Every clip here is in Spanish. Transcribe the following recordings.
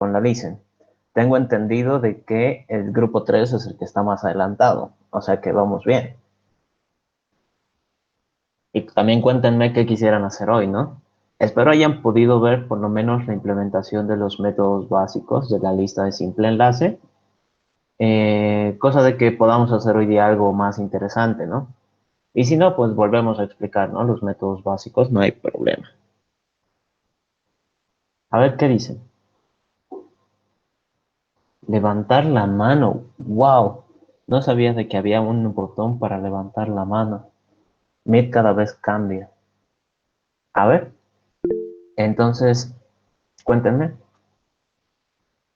con la listen. Tengo entendido de que el grupo 3 es el que está más adelantado, o sea que vamos bien. Y también cuéntenme qué quisieran hacer hoy, ¿no? Espero hayan podido ver por lo menos la implementación de los métodos básicos de la lista de simple enlace, cosa de que podamos hacer hoy día algo más interesante, ¿no? Y si no, pues volvemos a explicar, ¿no? Los métodos básicos, no hay problema. A ver qué dicen. Levantar la mano. ¡Wow! No sabía de que había un botón para levantar la mano. Meet cada vez cambia. A ver, entonces, cuéntenme,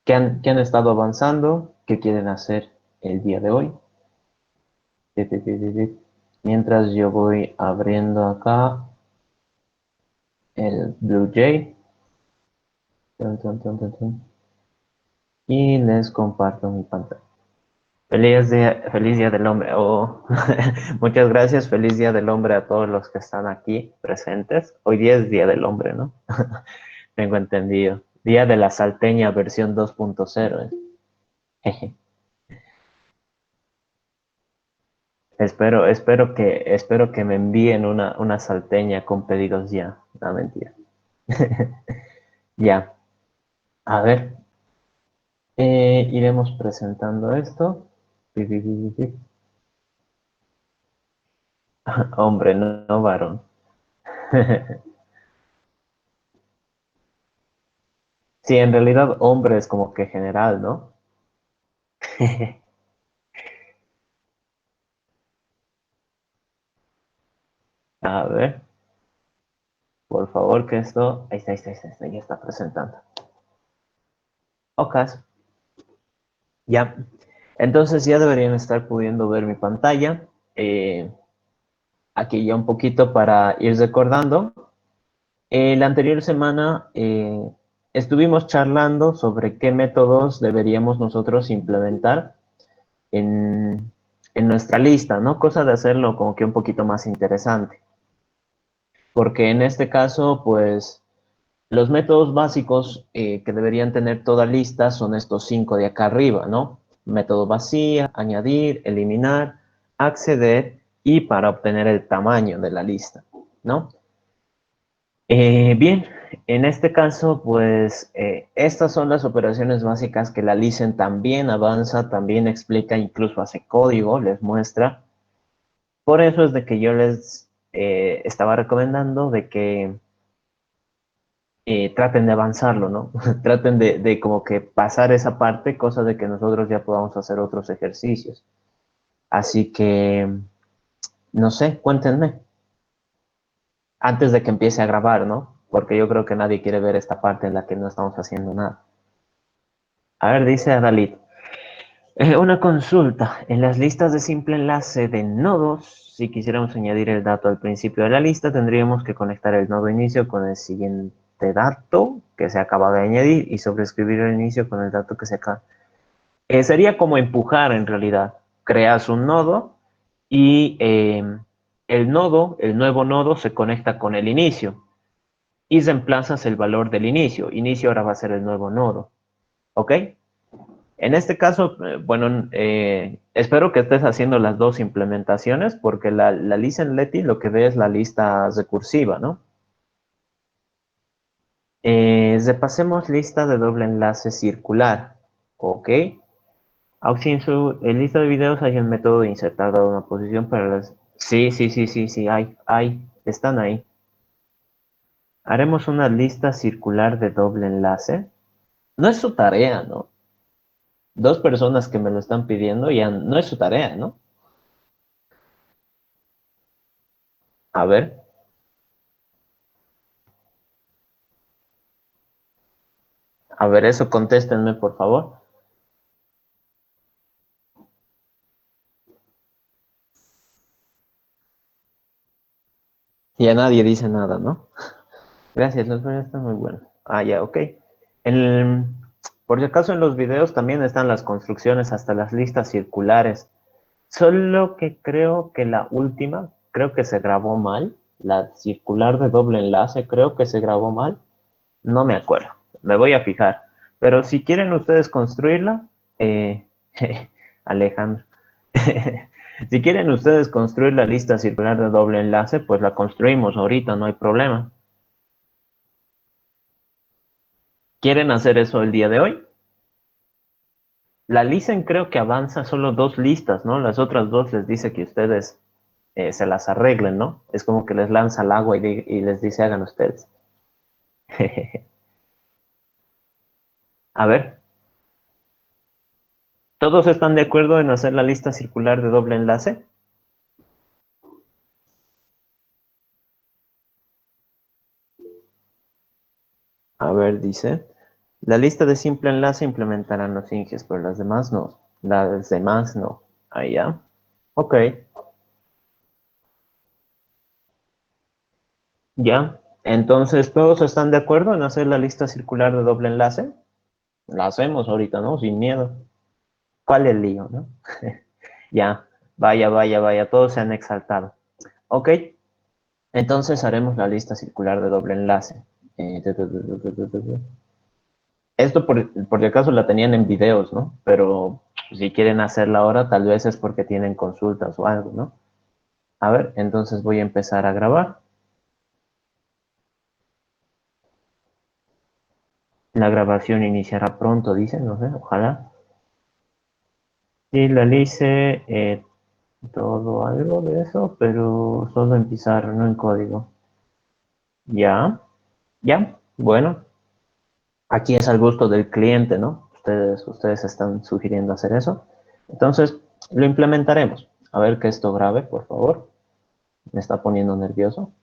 ¿qué han estado avanzando? ¿Qué quieren hacer el día de hoy? Mientras yo voy abriendo acá el Blue Jay. Tun, tun, tun, tun, tun. Y les comparto mi pantalla. Feliz día del hombre. Oh, muchas gracias. Feliz día del hombre a todos los que están aquí presentes. Hoy día es día del hombre, ¿no? Tengo entendido. Día de la salteña versión 2.0. Jeje. Espero que me envíen una salteña con pedidos ya. No, mentira. Ya. A ver, iremos presentando esto. Pi, pi, pi, pi, pi. Hombre, no, no varón. Sí, en realidad hombre es como que general, ¿no? A ver, por favor, que esto. Ahí está, ya está presentando. Ok, ya. Entonces ya deberían estar pudiendo ver mi pantalla. Eh, Aquí ya un poquito para ir recordando. La anterior semana estuvimos charlando sobre qué métodos deberíamos nosotros implementar en, en nuestra lista, ¿no? Cosa de hacerlo como que un poquito más interesante. Porque en este caso, pues, los métodos básicos que deberían tener toda lista son estos 5 de acá arriba, ¿no? Método vacía, añadir, eliminar, acceder y para obtener el tamaño de la lista, ¿no? Bien, en este caso, pues estas son las operaciones básicas que la Listen también avanza, también explica, incluso hace código, les muestra. Por eso es de que yo les estaba recomendando de que traten de avanzarlo, ¿no? Traten de como que pasar esa parte, cosa de que nosotros ya podamos hacer otros ejercicios. Así que, no sé, cuéntenme, antes de que empiece a grabar, ¿no? Porque yo creo que nadie quiere ver esta parte en la que no estamos haciendo nada. A ver, dice Adalid. Una consulta. En las listas de simple enlace de nodos, si quisiéramos añadir el dato al principio de la lista, tendríamos que conectar el nodo inicio con el siguiente dato que se acaba de añadir y sobreescribir el inicio con el dato que se acaba. Sería como empujar en realidad. Creas un nodo y el nuevo nodo, se conecta con el inicio y reemplazas el valor del inicio. Inicio ahora va a ser el nuevo nodo. ¿Ok? En este caso, bueno, espero que estés haciendo las dos implementaciones porque la listen Leti lo que ve es la lista recursiva, ¿no? Repasemos lista de doble enlace circular. Ok. En lista de videos hay un método de insertar dado una posición para las... Sí, sí, sí, sí, sí, están ahí. Haremos una lista circular de doble enlace. No es su tarea, ¿no? Dos personas que me lo están pidiendo ya no es su tarea, ¿no? A ver. A ver, eso contéstenme, por favor. Ya nadie dice nada, ¿no? Gracias, los videos están muy buenos. Ah, ya, ok. El- por si acaso en los videos también están las construcciones hasta las listas circulares. Solo que creo que la última, creo que se grabó mal. La circular de doble enlace, creo que se grabó mal. No me acuerdo. Me voy a fijar. Pero si quieren ustedes construirla, Alejandro, si quieren ustedes construir la lista circular de doble enlace, pues la construimos ahorita, no hay problema. ¿Quieren hacer eso el día de hoy? La Listen creo que avanza solo 2 listas, ¿no? Las otras 2 les dice que ustedes se las arreglen, ¿no? Es como que les lanza al agua y les dice hagan ustedes. A ver, ¿todos están de acuerdo en hacer la lista circular de doble enlace? A ver, dice, la lista de simple enlace implementarán los inges, pero las demás no. Las demás no. Ahí ya. Ok, ya. Entonces, ¿todos están de acuerdo en hacer la lista circular de doble enlace? La hacemos ahorita, ¿no? Sin miedo. ¿Cuál es el lío, no? Ya, vaya, vaya, vaya, todos se han exaltado. Ok, entonces haremos la lista circular de doble enlace. Esto por si acaso la tenían en videos, ¿no? Pero si quieren hacerla ahora, tal vez es porque tienen consultas o algo, ¿no? A ver, entonces voy a empezar a grabar. La grabación iniciará pronto, dicen, no sé, ojalá. Sí, la hice todo algo de eso, pero solo en pizarra, no en código. Ya, ya, bueno, aquí es al gusto del cliente, ¿no? Ustedes están sugiriendo hacer eso. Entonces, lo implementaremos. A ver que esto grabe, por favor. Me está poniendo nervioso.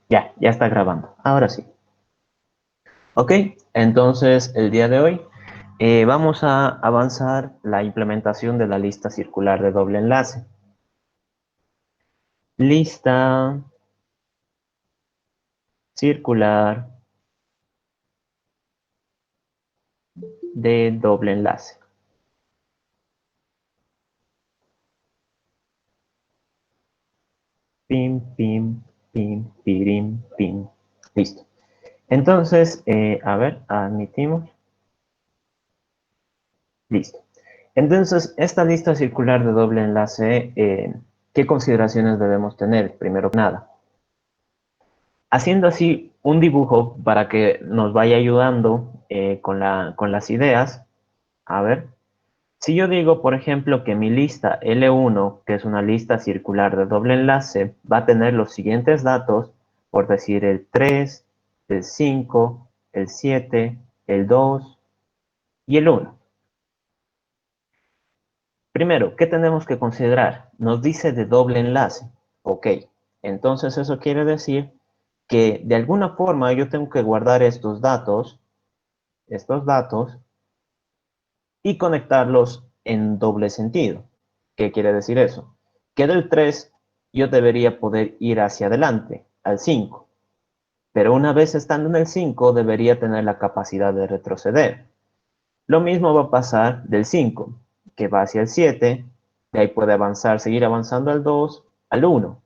Ya, ya está grabando. Ahora sí. Ok, entonces el día de hoy vamos a avanzar la implementación de la lista circular de doble enlace. Lista circular de doble enlace. Pim, pim, pim, pirim, pim. Listo. Entonces, a ver, admitimos. Listo. Entonces, esta lista circular de doble enlace, ¿qué consideraciones debemos tener? Primero que nada, haciendo así un dibujo para que nos vaya ayudando con las ideas. A ver, si yo digo, por ejemplo, que mi lista L1, que es una lista circular de doble enlace, va a tener los siguientes datos, por decir el 3, el 5, el 7, el 2 y el 1. Primero, ¿qué tenemos que considerar? Nos dice de doble enlace. Ok, entonces eso quiere decir que de alguna forma yo tengo que guardar estos datos y conectarlos en doble sentido. ¿Qué quiere decir eso? Que del 3 yo debería poder ir hacia adelante, al 5, pero una vez estando en el 5 debería tener la capacidad de retroceder. Lo mismo va a pasar del 5, que va hacia el 7, de ahí puede avanzar, seguir avanzando al 2, al 1,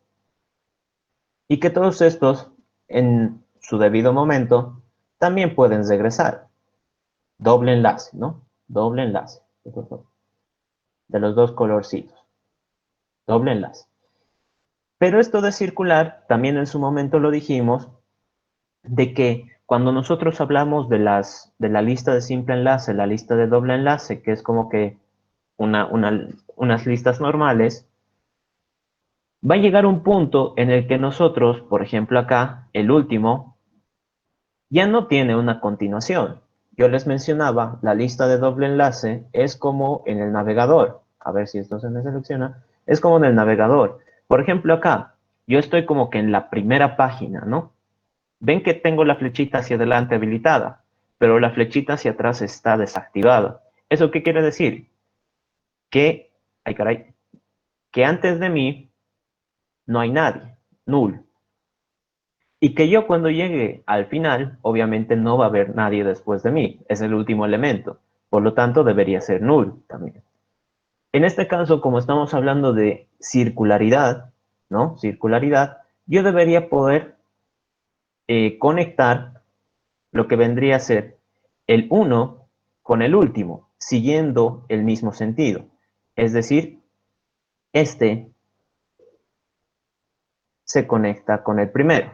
y que todos estos, en su debido momento, también pueden regresar. Doble enlace, ¿no? Doble enlace. De los dos colorcitos. Doble enlace. Pero esto de circular, también en su momento lo dijimos, de que cuando nosotros hablamos de la lista de simple enlace, la lista de doble enlace, que es como que unas listas normales, va a llegar un punto en el que nosotros, por ejemplo acá, el último, ya no tiene una continuación. Yo les mencionaba, la lista de doble enlace es como en el navegador. A ver si esto se me selecciona. Es como en el navegador. Por ejemplo, acá, yo estoy como que en la primera página, ¿no? Ven que tengo la flechita hacia adelante habilitada, pero la flechita hacia atrás está desactivada. ¿Eso qué quiere decir? Que, ay caray, que antes de mí no hay nadie, null. Y que yo cuando llegue al final, obviamente no va a haber nadie después de mí. Es el último elemento. Por lo tanto, debería ser null también. En este caso, como estamos hablando de circularidad, ¿no? Circularidad, yo debería poder conectar lo que vendría a ser el uno con el último, siguiendo el mismo sentido. Es decir, este se conecta con el primero,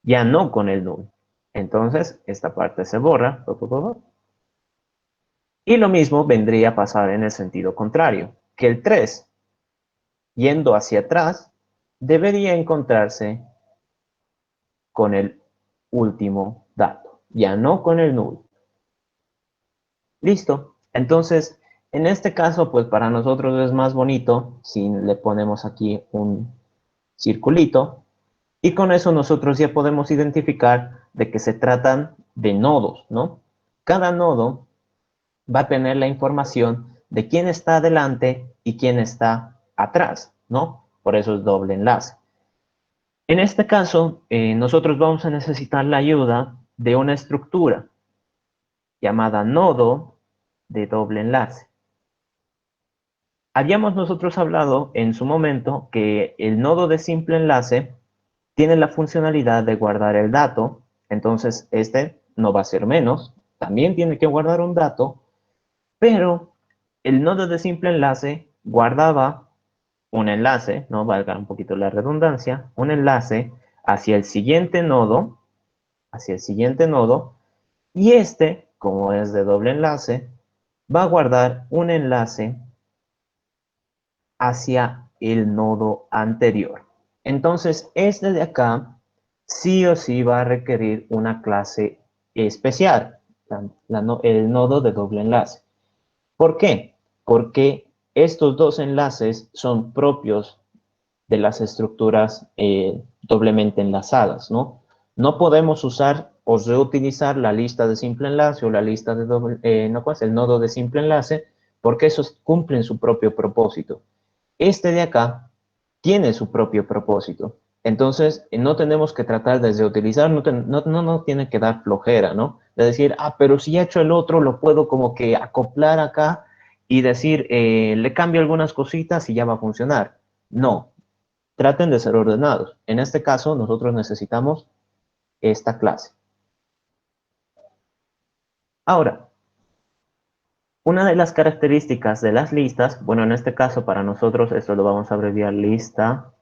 ya no con el null. Entonces, esta parte se borra. Y lo mismo vendría a pasar en el sentido contrario, que el 3, yendo hacia atrás, debería encontrarse con el último dato, ya no con el null. Listo. Entonces, en este caso, pues para nosotros es más bonito si le ponemos aquí un circulito y con eso nosotros ya podemos identificar de que se tratan de nodos, ¿no? Cada nodo va a tener la información de quién está adelante y quién está atrás, ¿no? Por eso es doble enlace. En este caso, nosotros vamos a necesitar la ayuda de una estructura llamada nodo de doble enlace. Habíamos nosotros hablado en su momento que el nodo de simple enlace tiene la funcionalidad de guardar el dato, entonces este no va a ser menos, también tiene que guardar un dato, pero el nodo de simple enlace guardaba un enlace, no valga un poquito la redundancia, un enlace hacia el siguiente nodo, y este, como es de doble enlace, va a guardar un enlace hacia el nodo anterior. Entonces, este de acá sí o sí va a requerir una clase especial, el nodo de doble enlace. ¿Por qué? Porque estos dos enlaces son propios de las estructuras doblemente enlazadas, ¿no? No podemos usar o reutilizar la lista de simple enlace o la lista de doble, no, pues el nodo de simple enlace, porque esos cumplen su propio propósito. Este de acá tiene su propio propósito. Entonces, no tenemos que tratar de reutilizar, no tiene que dar flojera, ¿no? De decir, pero si he hecho el otro, lo puedo como que acoplar acá y decir, le cambio algunas cositas y ya va a funcionar. No, traten de ser ordenados. En este caso, nosotros necesitamos esta clase. Ahora, una de las características de las listas, bueno, en este caso para nosotros esto lo vamos a abreviar lista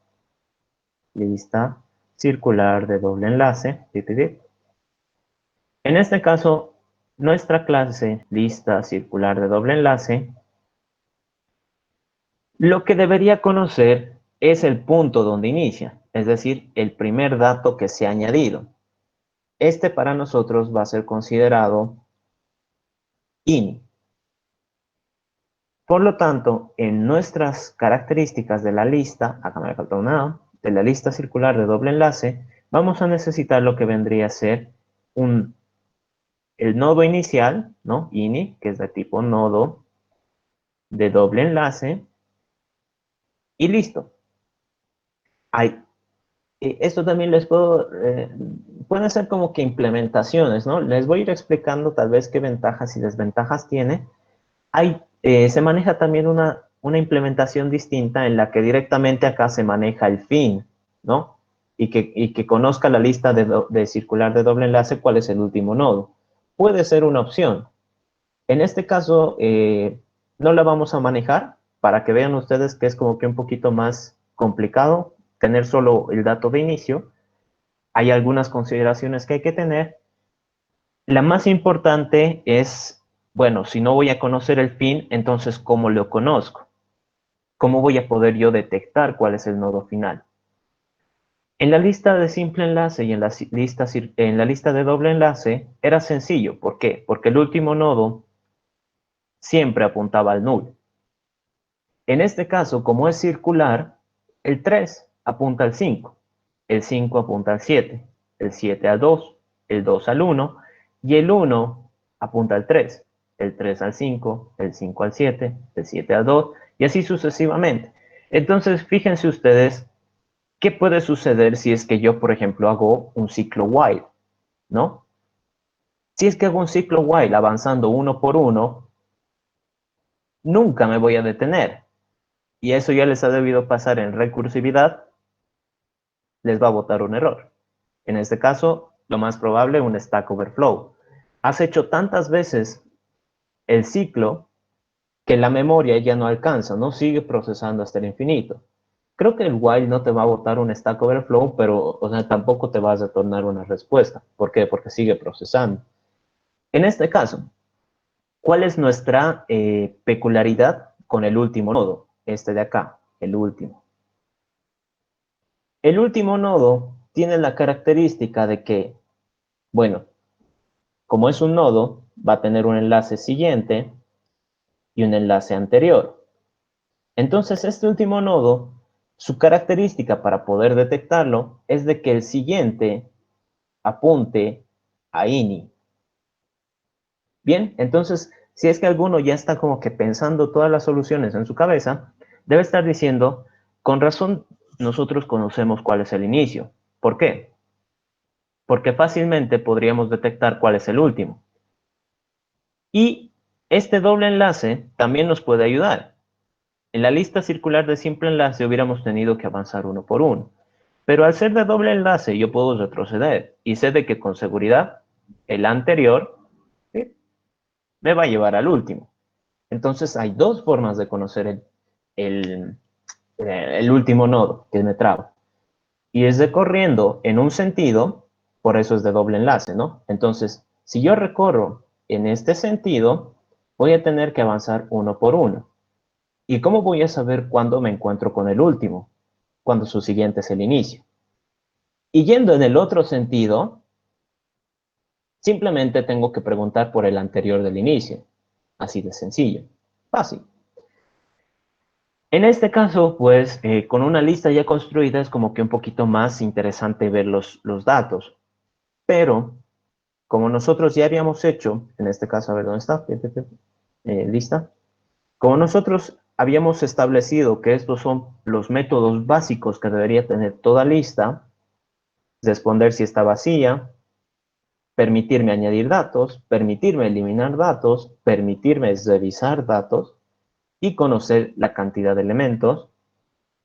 circular de doble enlace. En este caso, nuestra clase lista circular de doble enlace, lo que debería conocer es el punto donde inicia, es decir, el primer dato que se ha añadido. Este para nosotros va a ser considerado ini. Por lo tanto, en nuestras características de la lista, acá me falta una, de la lista circular de doble enlace, vamos a necesitar lo que vendría a ser el nodo inicial, ¿no? Ini, que es de tipo nodo de doble enlace, y listo. Esto también pueden ser como que implementaciones, ¿no? Les voy a ir explicando tal vez qué ventajas y desventajas tiene. Se maneja también una implementación distinta en la que directamente acá se maneja el fin, ¿no? Y que conozca la lista de circular de doble enlace cuál es el último nodo. Puede ser una opción. En este caso, no la vamos a manejar para que vean ustedes que es como que un poquito más complicado tener solo el dato de inicio. Hay algunas consideraciones que hay que tener. La más importante es, bueno, si no voy a conocer el fin, entonces, ¿cómo lo conozco? ¿Cómo voy a poder yo detectar cuál es el nodo final? En la lista de simple enlace y en la lista de doble enlace era sencillo. ¿Por qué? Porque el último nodo siempre apuntaba al null. En este caso, como es circular, el 3 apunta al 5, el 5 apunta al 7, el 7 al 2, el 2 al 1 y el 1 apunta al 3, el 3 al 5, el 5 al 7, el 7 al 2 y así sucesivamente. Entonces, fíjense ustedes qué puede suceder si es que yo, por ejemplo, hago un ciclo while, ¿no? Si es que hago un ciclo while avanzando uno por uno, nunca me voy a detener. Y eso ya les ha debido pasar en recursividad, les va a botar un error. En este caso, lo más probable un Stack Overflow. Has hecho tantas veces el ciclo que la memoria ya no alcanza, no sigue procesando hasta el infinito. Creo que el while no te va a botar un Stack Overflow, pero o sea, tampoco te va a retornar una respuesta. ¿Por qué? Porque sigue procesando. En este caso, ¿cuál es nuestra peculiaridad con el último nodo? Este de acá, el último. El último nodo tiene la característica de que, bueno, como es un nodo, va a tener un enlace siguiente y un enlace anterior. Entonces, este último nodo, su característica para poder detectarlo es de que el siguiente apunte a ini. Bien, entonces, si es que alguno ya está como que pensando todas las soluciones en su cabeza, debe estar diciendo, con razón, nosotros conocemos cuál es el inicio. ¿Por qué? Porque fácilmente podríamos detectar cuál es el último. Y este doble enlace también nos puede ayudar. En la lista circular de simple enlace hubiéramos tenido que avanzar uno por uno. Pero al ser de doble enlace yo puedo retroceder y sé de que con seguridad el anterior, ¿sí?, me va a llevar al último. Entonces hay dos formas de conocer el, el último nodo que me traba. Y es recorriendo en un sentido, por eso es de doble enlace, ¿no? Entonces, si yo recorro en este sentido, voy a tener que avanzar uno por uno. ¿Y cómo voy a saber cuándo me encuentro con el último? Cuando su siguiente es el inicio. Y yendo en el otro sentido, simplemente tengo que preguntar por el anterior del inicio. Así de sencillo. Fácil. En este caso, pues, con una lista ya construida es como que un poquito más interesante ver los datos. Pero, como nosotros ya habíamos hecho, en este caso, a ver dónde está, lista. Como nosotros habíamos establecido que estos son los métodos básicos que debería tener toda lista, responder si está vacía, permitirme añadir datos, permitirme eliminar datos, permitirme revisar datos y conocer la cantidad de elementos.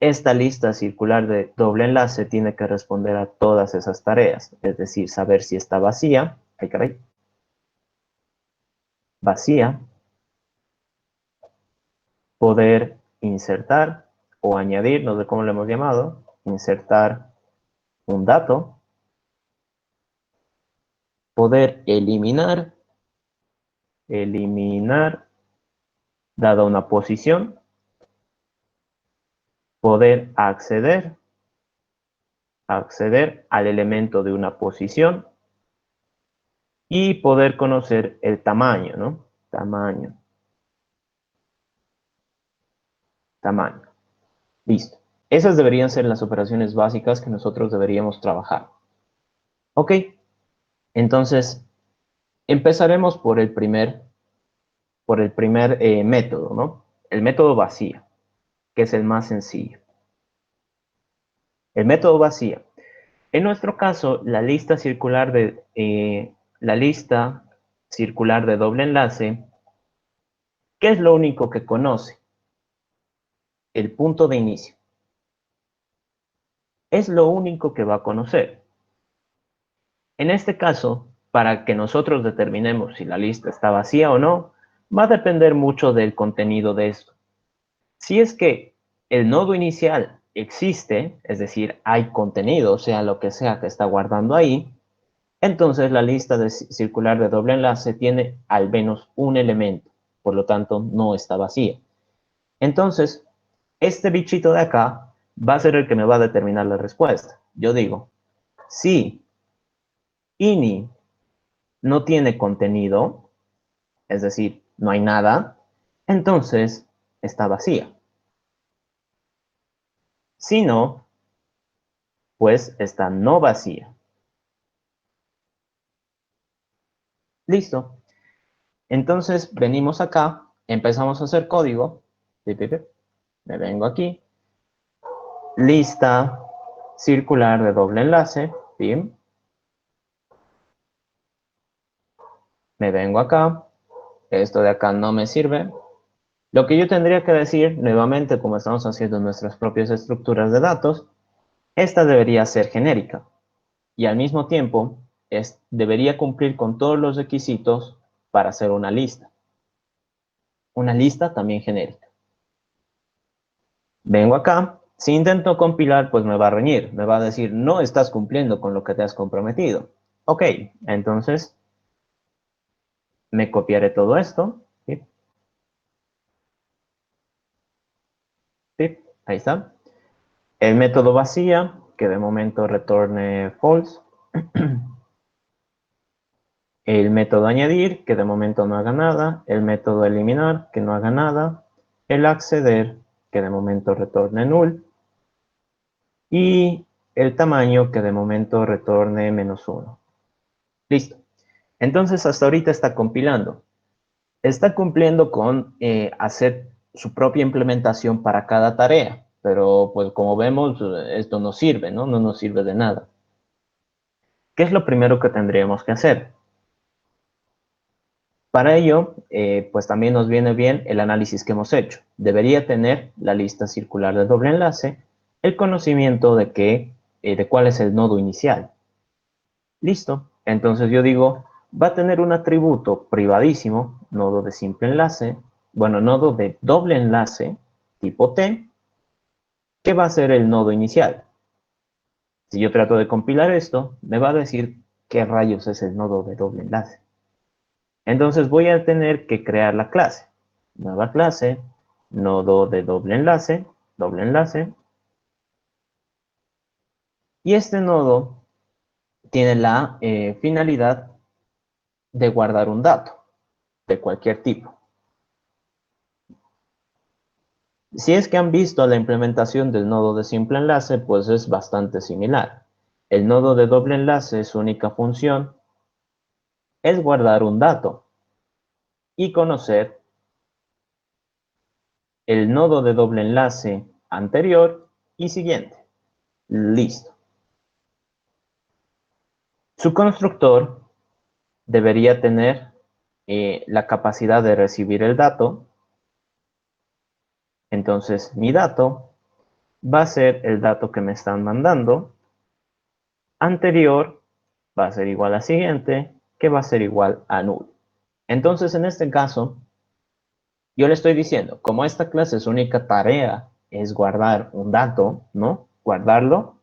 Esta lista circular de doble enlace tiene que responder a todas esas tareas, es decir, saber si está vacía, ay caray, vacía, poder insertar o añadir, no sé cómo lo hemos llamado, insertar un dato, poder eliminar dada una posición, poder acceder al elemento de una posición y poder conocer el tamaño, ¿no? Tamaño. Listo. Esas deberían ser las operaciones básicas que nosotros deberíamos trabajar. Ok, entonces empezaremos por el primer método, ¿no? El método vacía, que es el más sencillo. El método vacía. En nuestro caso, la lista circular de doble enlace, ¿qué es lo único que conoce? El punto de inicio. Es lo único que va a conocer. En este caso, para que nosotros determinemos si la lista está vacía o no, va a depender mucho del contenido de esto. Si es que el nodo inicial existe, es decir, hay contenido, sea lo que sea que está guardando ahí, entonces la lista circular de doble enlace tiene al menos un elemento, por lo tanto no está vacía. Entonces, este bichito de acá va a ser el que me va a determinar la respuesta. Yo digo, si ini no tiene contenido, es decir, no hay nada, entonces está vacía. Si no, pues está no vacía. Listo. Entonces venimos acá, empezamos a hacer código. Me vengo aquí. Lista circular de doble enlace. Bien. Me vengo acá. Esto de acá no me sirve. Lo que yo tendría que decir, nuevamente, como estamos haciendo nuestras propias estructuras de datos, esta debería ser genérica. Y al mismo tiempo, debería cumplir con todos los requisitos para hacer una lista. Una lista también genérica. Vengo acá, si intento compilar, pues me va a reñir, me va a decir, no estás cumpliendo con lo que te has comprometido. Ok, entonces me copiaré todo esto. ¿Sí? ¿Sí? Ahí está. El método vacía, que de momento retorne false. El método añadir, que de momento no haga nada. El método eliminar, que no haga nada. El acceder, que de momento retorne null. Y el tamaño, que de momento retorne -1. Listo. Entonces, hasta ahorita está compilando. Está cumpliendo con hacer su propia implementación para cada tarea. Pero, pues, como vemos, esto no sirve, ¿no? No nos sirve de nada. ¿Qué es lo primero que tendríamos que hacer? Para ello, pues también nos viene bien el análisis que hemos hecho. Debería tener la lista circular de doble enlace, el conocimiento de cuál es el nodo inicial. Listo. Entonces yo digo, va a tener un atributo privadísimo, nodo de simple enlace, bueno, nodo de doble enlace, tipo T, que va a ser el nodo inicial. Si yo trato de compilar esto, me va a decir qué rayos es el nodo de doble enlace. Entonces voy a tener que crear la clase. Nueva clase, nodo de doble enlace, y este nodo tiene la finalidad de guardar un dato de cualquier tipo. Si es que han visto la implementación del nodo de simple enlace, pues es bastante similar. El nodo de doble enlace, su única función es guardar un dato y conocer el nodo de doble enlace anterior y siguiente. Listo. Su constructor debería tener la capacidad de recibir el dato. Entonces, mi dato va a ser el dato que me están mandando. Anterior va a ser igual a siguiente, que va a ser igual a null. Entonces, en este caso, yo le estoy diciendo, como esta clase su única tarea es guardar un dato, ¿no? Guardarlo,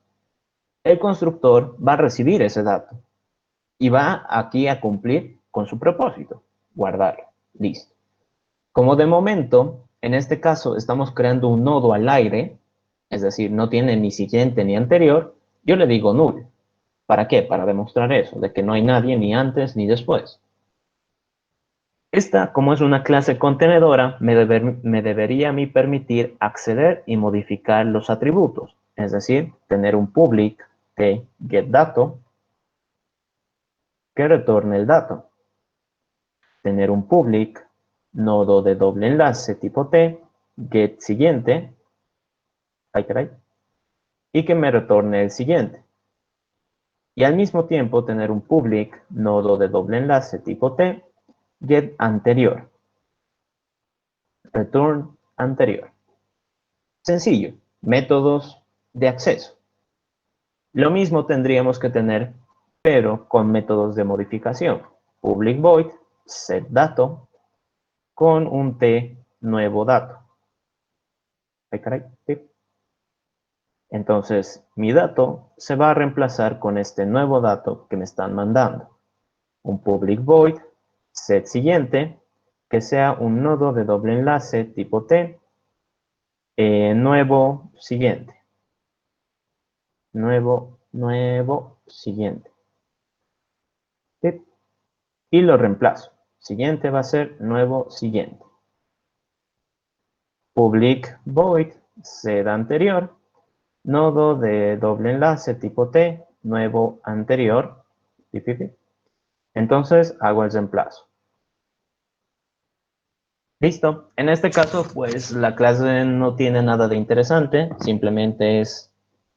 el constructor va a recibir ese dato y va aquí a cumplir con su propósito, guardarlo. Listo. Como de momento, en este caso, estamos creando un nodo al aire, es decir, no tiene ni siguiente ni anterior, yo le digo null. ¿Para qué? Para demostrar eso, de que no hay nadie ni antes ni después. Esta, como es una clase contenedora, me debería a mí permitir acceder y modificar los atributos, es decir, tener un public de getDato que retorne el dato, tener un public nodo de doble enlace tipo T, getSiguiente, ay caray, y que me retorne el siguiente. Y al mismo tiempo tener un public nodo de doble enlace tipo T, getAnterior, return anterior. Sencillo, métodos de acceso. Lo mismo tendríamos que tener, pero con métodos de modificación. Public void, setDato, con un T nuevo dato. Ay, caray, sí. Entonces, mi dato se va a reemplazar con este nuevo dato que me están mandando. Un public void, set siguiente, que sea un nodo de doble enlace tipo T, nuevo siguiente. Nuevo siguiente. ¿Sí? Y lo reemplazo. Siguiente va a ser nuevo siguiente. Public void, sed anterior, nodo de doble enlace tipo T, nuevo anterior. Entonces hago el reemplazo. Listo. En este caso, pues la clase no tiene nada de interesante, simplemente es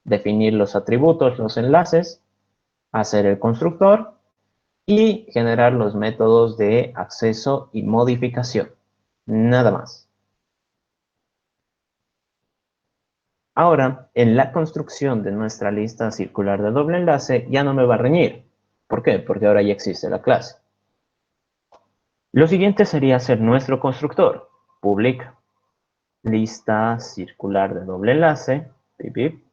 definir los atributos, los enlaces, hacer el constructor y generar los métodos de acceso y modificación. Nada más. Ahora, en la construcción de nuestra lista circular de doble enlace ya no me va a reñir. ¿Por qué? Porque ahora ya existe la clase. Lo siguiente sería hacer nuestro constructor. Public lista circular de doble enlace. Pip, pip.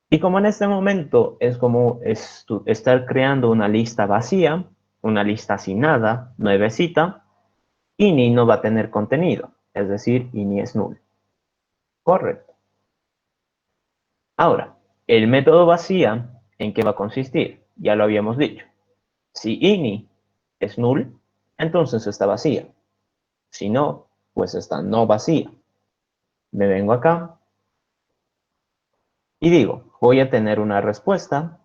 Y como en este momento es como estar creando una lista vacía, una lista sin nada, nuevecita, ini no va a tener contenido, es decir, ini es null. Correcto. Ahora, el método vacía, ¿en qué va a consistir? Ya lo habíamos dicho. Si ini es null, entonces está vacía. Si no, pues está no vacía. Me vengo acá y digo, voy a tener una respuesta,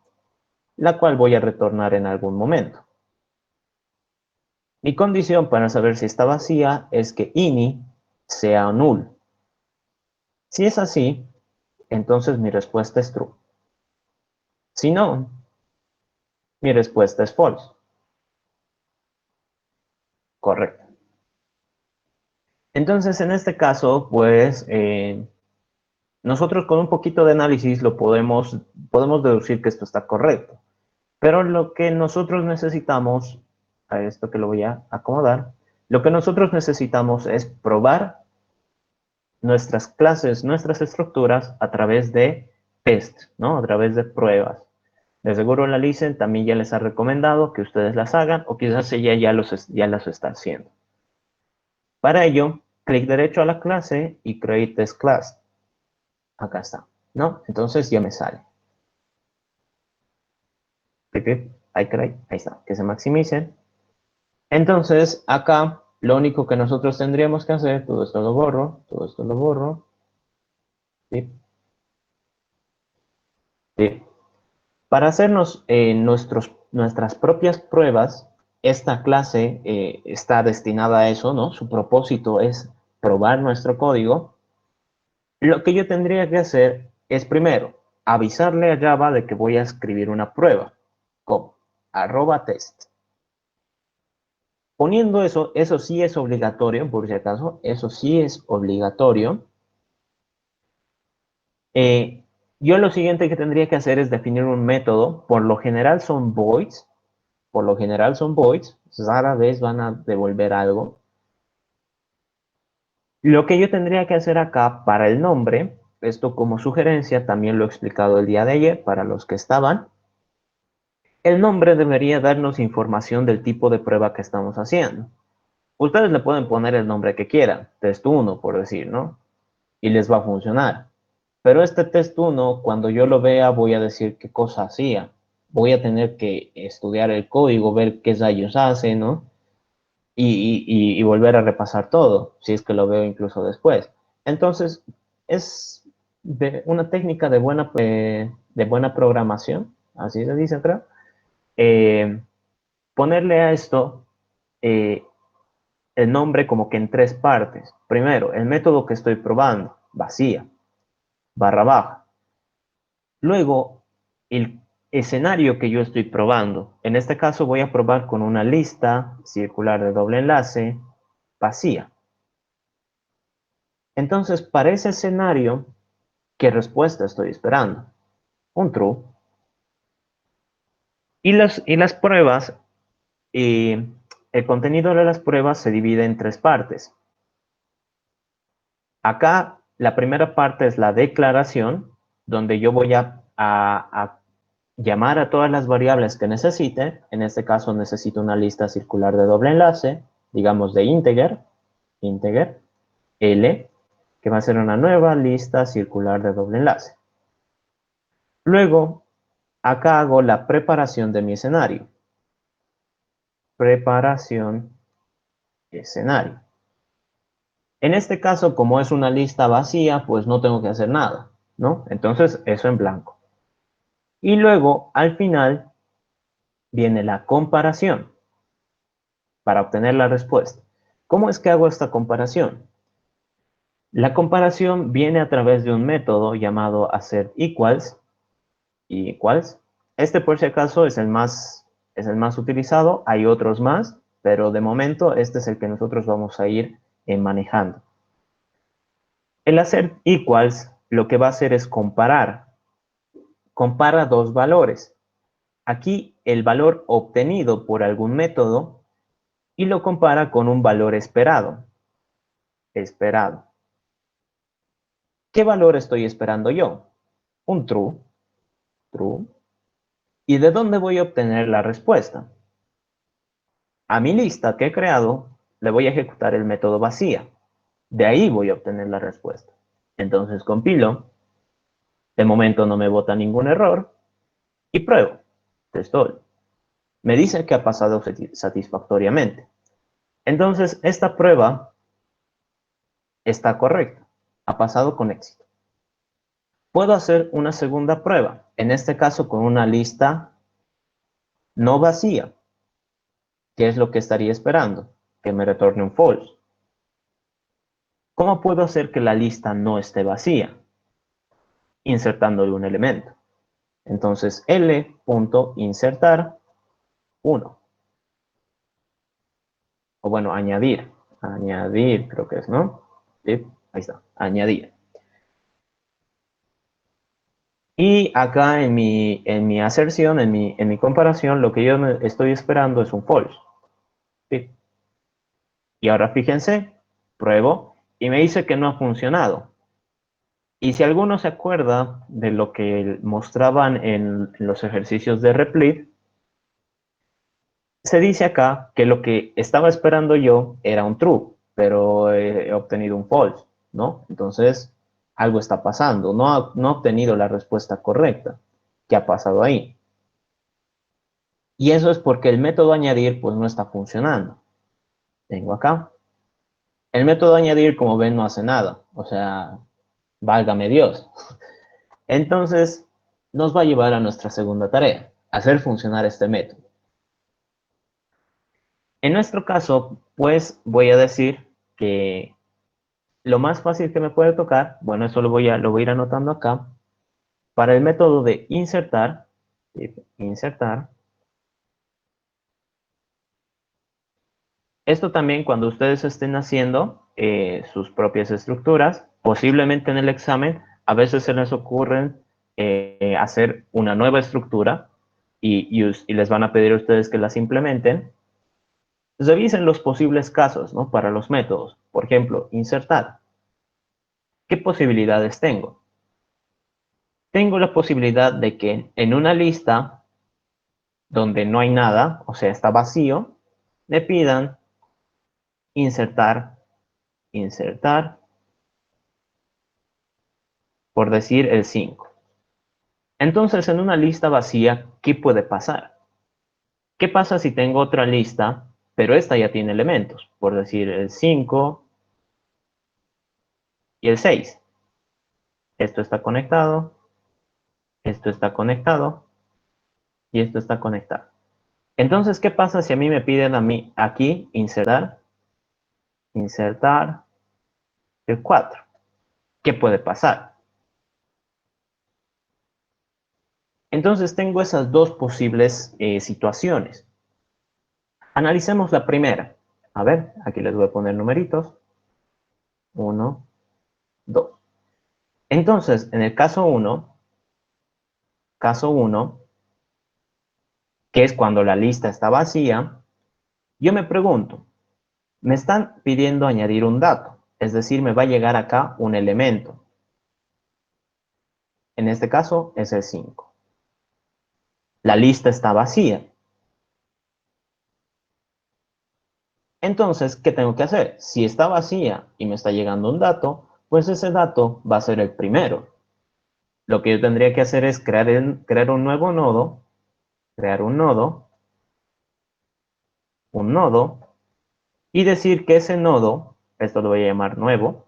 la cual voy a retornar en algún momento. Mi condición para saber si está vacía es que ini sea null. Si es así, entonces mi respuesta es true. Si no, mi respuesta es false. Correcto. Entonces, en este caso, pues, nosotros con un poquito de análisis podemos deducir que esto está correcto. Pero lo que nosotros necesitamos, a esto que lo voy a acomodar, lo que nosotros necesitamos es probar nuestras clases, nuestras estructuras a través de test, ¿no? A través de pruebas. De seguro la Licen también ya les ha recomendado que ustedes las hagan o quizás ella ya las está haciendo. Para ello, clic derecho a la clase y Create Test Class. Acá está, ¿no? Entonces ya me sale. Ahí está, que se maximicen. Entonces, acá lo único que nosotros tendríamos que hacer, todo esto lo borro, todo esto lo borro. ¿Sí? ¿Sí? Para hacernos nuestras propias pruebas, esta clase está destinada a eso, ¿no? Su propósito es probar nuestro código. Lo que yo tendría que hacer es primero avisarle a Java de que voy a escribir una prueba, como @test. Poniendo eso sí es obligatorio, por si acaso, eso sí es obligatorio. Yo lo siguiente que tendría que hacer es definir un método, por lo general son voids, rara vez van a devolver algo. Lo que yo tendría que hacer acá para el nombre, esto como sugerencia, también lo he explicado el día de ayer para los que estaban, el nombre debería darnos información del tipo de prueba que estamos haciendo. Ustedes le pueden poner el nombre que quieran, test 1 por decir, ¿no? Y les va a funcionar. Pero este test 1, cuando yo lo vea, voy a decir qué cosa hacía. Voy a tener que estudiar el código, ver qué rayos hace, ¿no? Y volver a repasar todo, si es que lo veo incluso después. Entonces, es una técnica de buena programación, así se dice, creo. eh, Ponerle a esto eh, el nombre como que en tres partes. Primero, el método que estoy probando, vacía, barra baja. Luego, el escenario que yo estoy probando. En este caso voy a probar con una lista circular de doble enlace vacía. Entonces, para ese escenario, ¿qué respuesta estoy esperando? Un true. Y las pruebas, el contenido de las pruebas se divide en tres partes. Acá, la primera parte es la declaración, donde yo voy a llamar a todas las variables que necesite. En este caso necesito una lista circular de doble enlace, digamos de integer, L, que va a ser una nueva lista circular de doble enlace. Luego, acá hago la preparación de mi escenario. Preparación escenario. En este caso, como es una lista vacía, pues no tengo que hacer nada, ¿no? Entonces, eso en blanco. Y luego, al final, viene la comparación para obtener la respuesta. ¿Cómo es que hago esta comparación? La comparación viene a través de un método llamado hacer equals. Este, por si acaso, es el más utilizado. Hay otros más, pero de momento este es el que nosotros vamos a ir manejando. El hacer equals lo que va a hacer es comparar. Compara dos valores. aquí el valor obtenido por algún método y lo compara con un valor esperado. Esperado. ¿Qué valor estoy esperando yo? Un true. True. ¿Y de dónde voy a obtener la respuesta? A mi lista que he creado le voy a ejecutar el método vacía. De ahí voy a obtener la respuesta. Entonces compilo. De momento no me bota ningún error. Y pruebo. Test all. Me dice que ha pasado satisfactoriamente. Entonces, esta prueba está correcta. Ha pasado con éxito. Puedo hacer una segunda prueba, en este caso con una lista no vacía. ¿Qué es lo que estaría esperando? Que me retorne un false. ¿Cómo puedo hacer que la lista no esté vacía? Insertándole un elemento. Entonces, L.insertar 1. O bueno, añadir. Añadir, creo que es, ¿no? Sí, ahí está. Añadir. Y acá en mi aserción, en mi comparación, lo que yo estoy esperando es un false. ¿Sí? Y ahora fíjense, pruebo y me dice que no ha funcionado. Y si alguno se acuerda de lo que mostraban en los ejercicios de Replit, se dice acá que lo que estaba esperando yo era un true, pero he obtenido un false, ¿no? Entonces, algo está pasando, no he obtenido la respuesta correcta. ¿Qué ha pasado ahí? Y eso es porque el método añadir pues no está funcionando. Tengo acá. El método añadir, como ven, no hace nada. O sea, válgame Dios. Entonces, nos va a llevar a nuestra segunda tarea, hacer funcionar este método. En nuestro caso, pues voy a decir que lo más fácil que me puede tocar, bueno, eso lo voy a ir anotando acá, para el método de insertar, insertar. Esto también cuando ustedes estén haciendo sus propias estructuras, posiblemente en el examen, a veces se les ocurren hacer una nueva estructura y les van a pedir a ustedes que las implementen. Revisen los posibles casos, ¿no? Para los métodos. Por ejemplo, insertar. ¿Qué posibilidades tengo? Tengo la posibilidad de que en una lista donde no hay nada, o sea, está vacío, me pidan insertar, insertar, por decir el 5. Entonces, en una lista vacía, ¿qué puede pasar? ¿Qué pasa si tengo otra lista, pero esta ya tiene elementos? Por decir el 5 y el 6. Esto está conectado, esto está conectado y esto está conectado. Entonces, ¿qué pasa si a mí me piden a mí aquí insertar, insertar el 4? ¿Qué puede pasar? Entonces, tengo esas dos posibles situaciones. Analicemos la primera. A ver, aquí les voy a poner numeritos. 1, 2. Entonces, en el caso 1, que es cuando la lista está vacía, yo me pregunto, me están pidiendo añadir un dato, es decir, me va a llegar acá un elemento. En este caso es el 5. La lista está vacía. Entonces, ¿qué tengo que hacer? Si está vacía y me está llegando un dato, pues ese dato va a ser el primero. Lo que yo tendría que hacer es crear un nuevo nodo, crear un nodo, y decir que ese nodo, esto lo voy a llamar nuevo,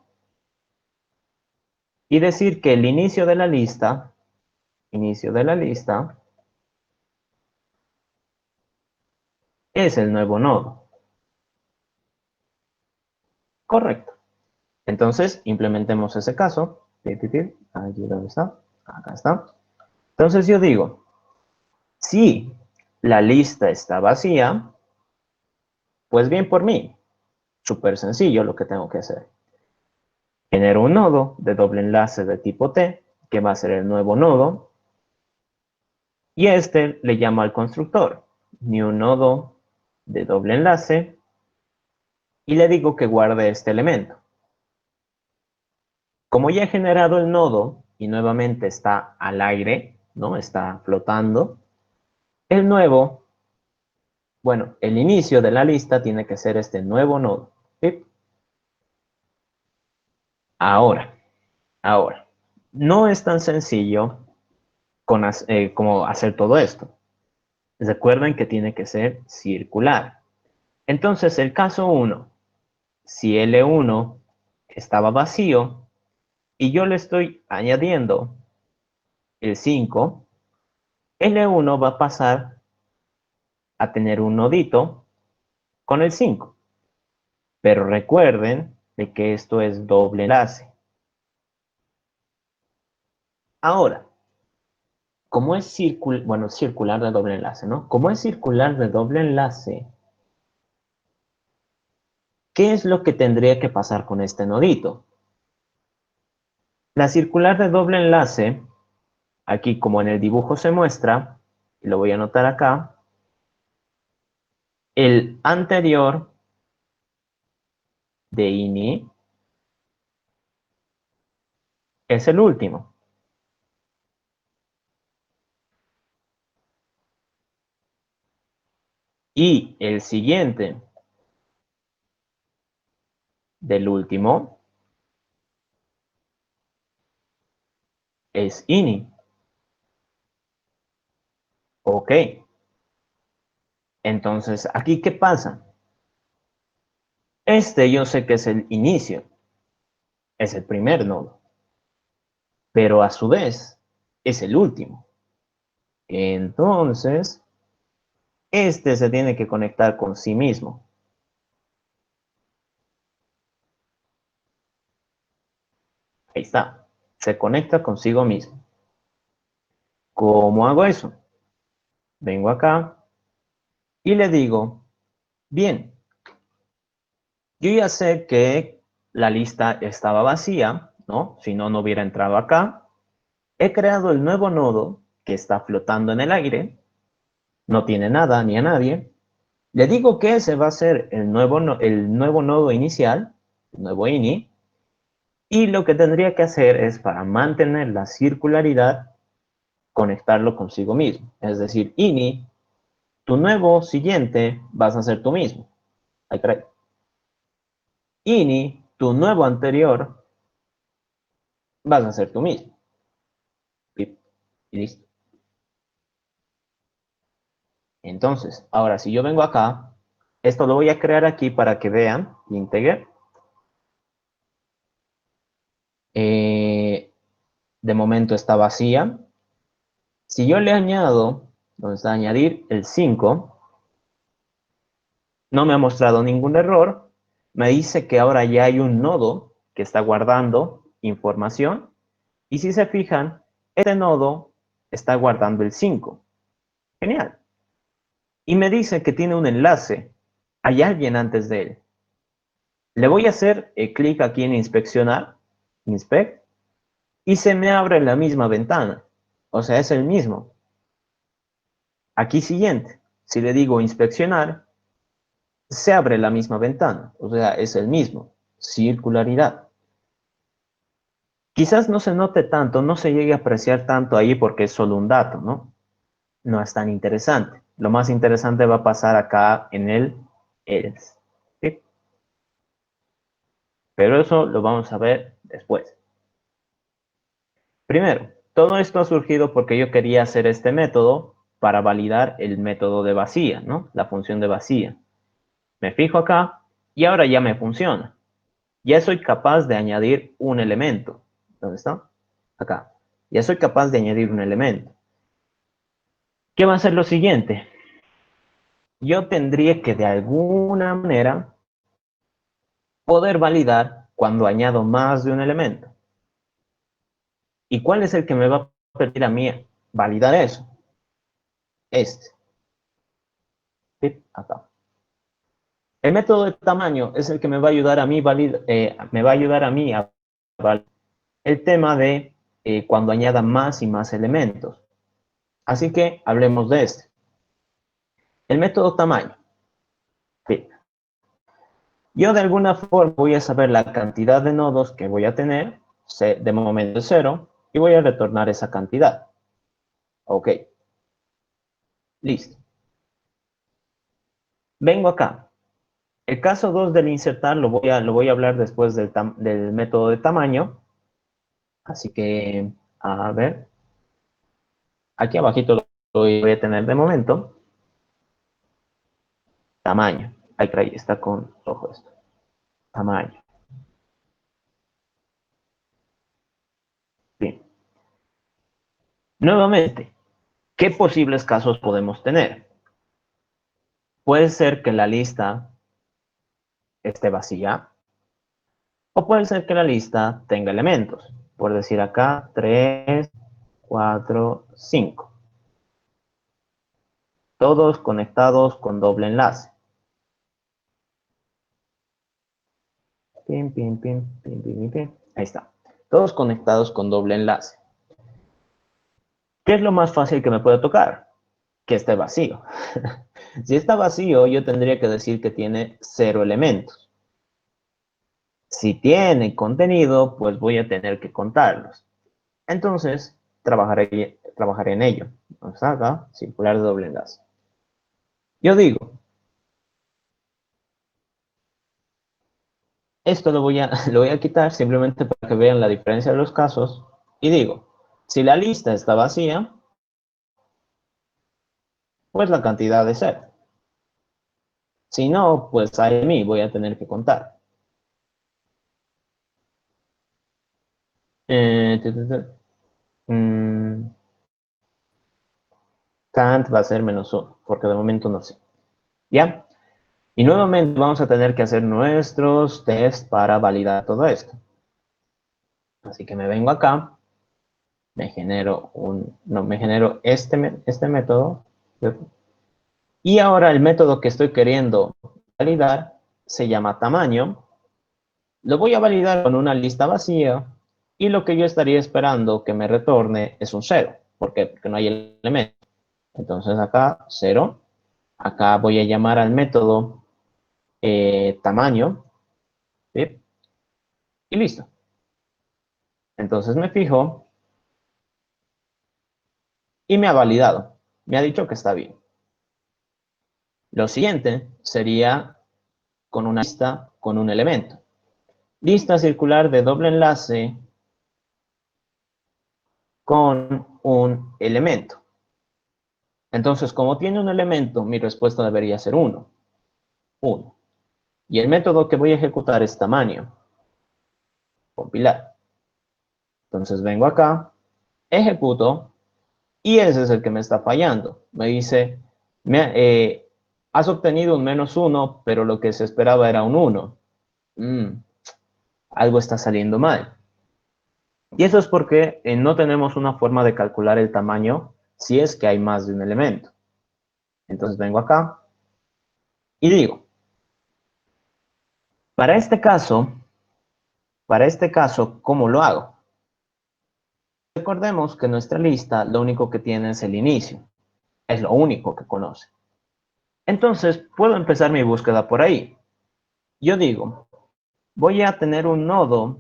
y decir que el inicio de la lista, es el nuevo nodo. Correcto. Entonces, implementemos ese caso. Allí donde está. Acá está. Entonces yo digo, si la lista está vacía, pues bien por mí. Súper sencillo lo que tengo que hacer. Genero un nodo de doble enlace de tipo T, que va a ser el nuevo nodo. Y este le llamo al constructor, new nodo de doble enlace, y le digo que guarde este elemento. Como ya he generado el nodo y nuevamente está al aire, ¿no? Está flotando, el nuevo, bueno, el inicio de la lista tiene que ser este nuevo nodo. ¿Sí? Ahora, no es tan sencillo como hacer todo esto. Recuerden que tiene que ser circular. Entonces, el caso 1, si L1 estaba vacío y yo le estoy añadiendo el 5, L1 va a pasar a tener un nodito con el 5. Pero recuerden de que esto es doble enlace. Ahora, como es circular de doble enlace, ¿no? Como es circular de doble enlace, ¿qué es lo que tendría que pasar con este nodito? La circular de doble enlace, aquí como en el dibujo se muestra, y lo voy a anotar acá, el anterior de ini es el último. Y el siguiente del último es ini. Ok. Entonces, ¿aquí qué pasa? Este yo sé que es el inicio, es el primer nodo, pero a su vez es el último. Entonces, este se tiene que conectar con sí mismo. Ahí está, se conecta consigo mismo. ¿Cómo hago eso? Vengo acá y le digo, bien, yo ya sé que la lista estaba vacía, ¿no? Si no, no hubiera entrado acá. He creado el nuevo nodo que está flotando en el aire, no tiene nada ni a nadie. Le digo que ese va a ser el nuevo nodo inicial, el nuevo ini, y lo que tendría que hacer es, para mantener la circularidad, conectarlo consigo mismo. Es decir, ini, tu nuevo siguiente vas a ser tú mismo. Ahí trae. Ini, tu nuevo anterior, vas a ser tú mismo. Y listo. Entonces, ahora si yo vengo acá, esto lo voy a crear aquí para que vean, integer. De momento está vacía. Si yo le añado, donde está añadir el 5, no me ha mostrado ningún error. Me dice que ahora ya hay un nodo que está guardando información. Y si se fijan, este nodo está guardando el 5. Genial. Y me dice que tiene un enlace. Hay alguien antes de él. Le voy a hacer clic aquí en inspeccionar, inspect, y se me abre la misma ventana. O sea, es el mismo. Aquí siguiente, si le digo inspeccionar, se abre la misma ventana. O sea, es el mismo. Circularidad. Quizás no se note tanto, no se llegue a apreciar tanto ahí porque es solo un dato, ¿no? No es tan interesante. Lo más interesante va a pasar acá en el else. ¿Sí? Pero eso lo vamos a ver después. Primero, todo esto ha surgido porque yo quería hacer este método para validar el método de vacía, ¿no? La función de vacía. Me fijo acá y ahora ya me funciona. Ya soy capaz de añadir un elemento. ¿Dónde está? Acá. Ya soy capaz de añadir un elemento. ¿Qué va a ser lo siguiente? Yo tendría que de alguna manera poder validar cuando añado más de un elemento. ¿Y cuál es el que me va a permitir a mí validar eso? Este. ¿Sí? Acá. El método de tamaño es el que me va a ayudar a mí, me va a ayudar a mí a validar el tema de cuando añada más y más elementos. Así que hablemos de este. El método tamaño. Bien. Yo de alguna forma voy a saber la cantidad de nodos que voy a tener, de momento 0, y voy a retornar esa cantidad. Ok, listo. Vengo acá. El caso 2 del insertar lo voy a hablar después del método de tamaño. Así que, a ver, aquí abajito lo voy a tener de momento. Tamaño. Ahí está con rojo esto. Tamaño. Bien. Nuevamente, ¿qué posibles casos podemos tener? Puede ser que la lista esté vacía o puede ser que la lista tenga elementos. Por decir acá, 3, 4, 5. Todos conectados con doble enlace. Pim, pim, pim, pim, pim, pim, pim. Ahí está. Todos conectados con doble enlace. ¿Qué es lo más fácil que me puede tocar? Que esté vacío. Si está vacío, yo tendría que decir que tiene 0 elementos. Si tiene contenido, pues voy a tener que contarlos. Entonces, trabajaré en ello. Vamos acá, circular de doble enlace. Yo digo, esto lo voy a quitar simplemente para que vean la diferencia de los casos. Y digo, si la lista está vacía, pues la cantidad de 0. Si no, pues a mí voy a tener que contar. Eh, tu, tu, tu. Mm, Kant va a ser -1, porque de momento no sé. ¿Ya? Y nuevamente vamos a tener que hacer nuestros tests para validar todo esto. Así que me vengo acá, me genero este método. Y ahora el método que estoy queriendo validar se llama tamaño. Lo voy a validar con una lista vacía y lo que yo estaría esperando que me retorne es un 0. ¿Por qué? Porque no hay elemento. Entonces acá 0. Acá voy a llamar al método tamaño. ¿Sí? Y listo. Entonces me fijo y me ha validado. Me ha dicho que está bien. Lo siguiente sería con una lista con un elemento. Lista circular de doble enlace con un elemento. Entonces, como tiene un elemento, mi respuesta debería ser 1. 1. Y el método que voy a ejecutar es tamaño. Compilar. Entonces vengo acá, ejecuto, y ese es el que me está fallando. Me dice, has obtenido un -1, pero lo que se esperaba era un 1. Algo está saliendo mal. Y eso es porque no tenemos una forma de calcular el tamaño si es que hay más de un elemento. Entonces vengo acá y digo, para este caso, ¿cómo lo hago? Recordemos que nuestra lista lo único que tiene es el inicio. Es lo único que conoce. Entonces, puedo empezar mi búsqueda por ahí. Yo digo, voy a tener un nodo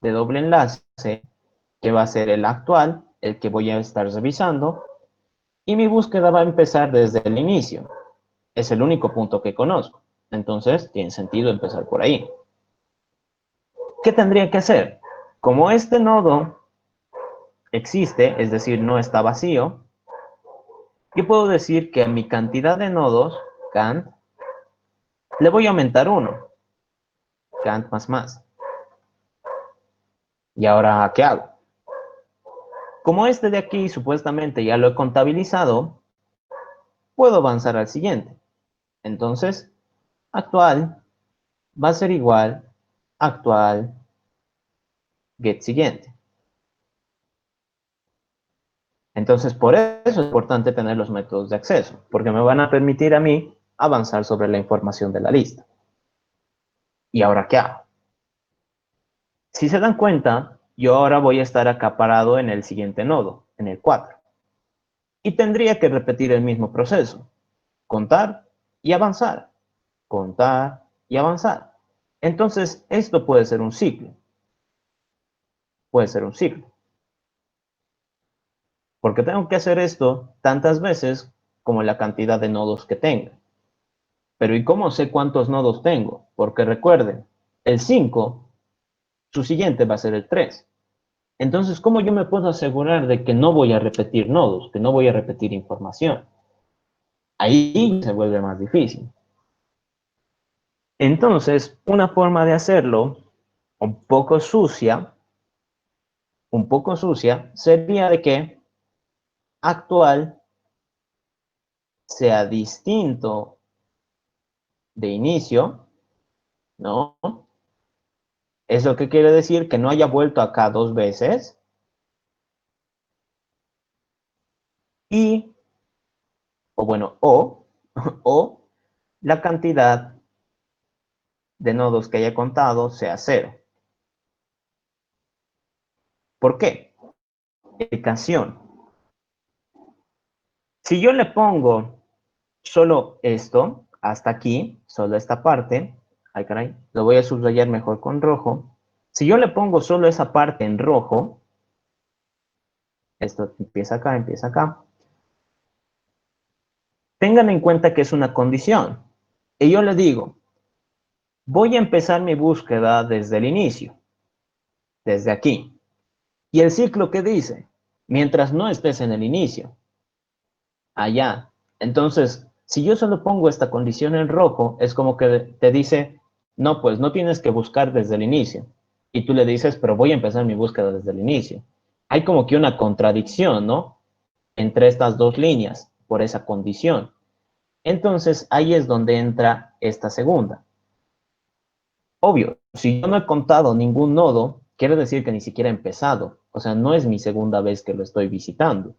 de doble enlace que va a ser el actual, el que voy a estar revisando, y mi búsqueda va a empezar desde el inicio. Es el único punto que conozco. Entonces, tiene sentido empezar por ahí. ¿Qué tendría que hacer? Como este nodo existe, es decir, no está vacío, yo puedo decir que a mi cantidad de nodos, Kant, le voy a aumentar 1. Kant más más. ¿Y ahora qué hago? Como este de aquí supuestamente ya lo he contabilizado, puedo avanzar al siguiente. Entonces, actual va a ser igual actual get siguiente. Entonces, por eso es importante tener los métodos de acceso, porque me van a permitir a mí avanzar sobre la información de la lista. ¿Y ahora qué hago? Si se dan cuenta, yo ahora voy a estar acaparado en el siguiente nodo, en el 4. Y tendría que repetir el mismo proceso. Contar y avanzar. Contar y avanzar. Entonces, esto puede ser un ciclo. Puede ser un ciclo. Porque tengo que hacer esto tantas veces como la cantidad de nodos que tenga. Pero ¿y cómo sé cuántos nodos tengo? Porque recuerden, el 5, su siguiente va a ser el 3. Entonces, ¿cómo yo me puedo asegurar de que no voy a repetir nodos, que no voy a repetir información? Ahí se vuelve más difícil. Entonces, una forma de hacerlo un poco sucia, sería de que actual sea distinto de inicio, ¿no? ¿Eso qué quiere decir? Que no haya vuelto acá dos veces. Y, o bueno, o la cantidad de nodos que haya contado sea cero. ¿Por qué? Explicación. Si yo le pongo solo esto, hasta aquí, solo esta parte, ay caray, lo voy a subrayar mejor con rojo. Si yo le pongo solo esa parte en rojo, esto empieza acá, tengan en cuenta que es una condición. Y yo le digo, voy a empezar mi búsqueda desde el inicio, desde aquí. ¿Y el ciclo qué dice? Mientras no estés en el inicio, allá. Entonces, si yo solo pongo esta condición en rojo, es como que te dice, no, pues no tienes que buscar desde el inicio. Y tú le dices, pero voy a empezar mi búsqueda desde el inicio. Hay como que una contradicción, ¿no? Entre estas dos líneas, por esa condición. Entonces, ahí es donde entra esta segunda. Obvio, si yo no he contado ningún nodo, quiere decir que ni siquiera he empezado. O sea, no es mi segunda vez que lo estoy visitando,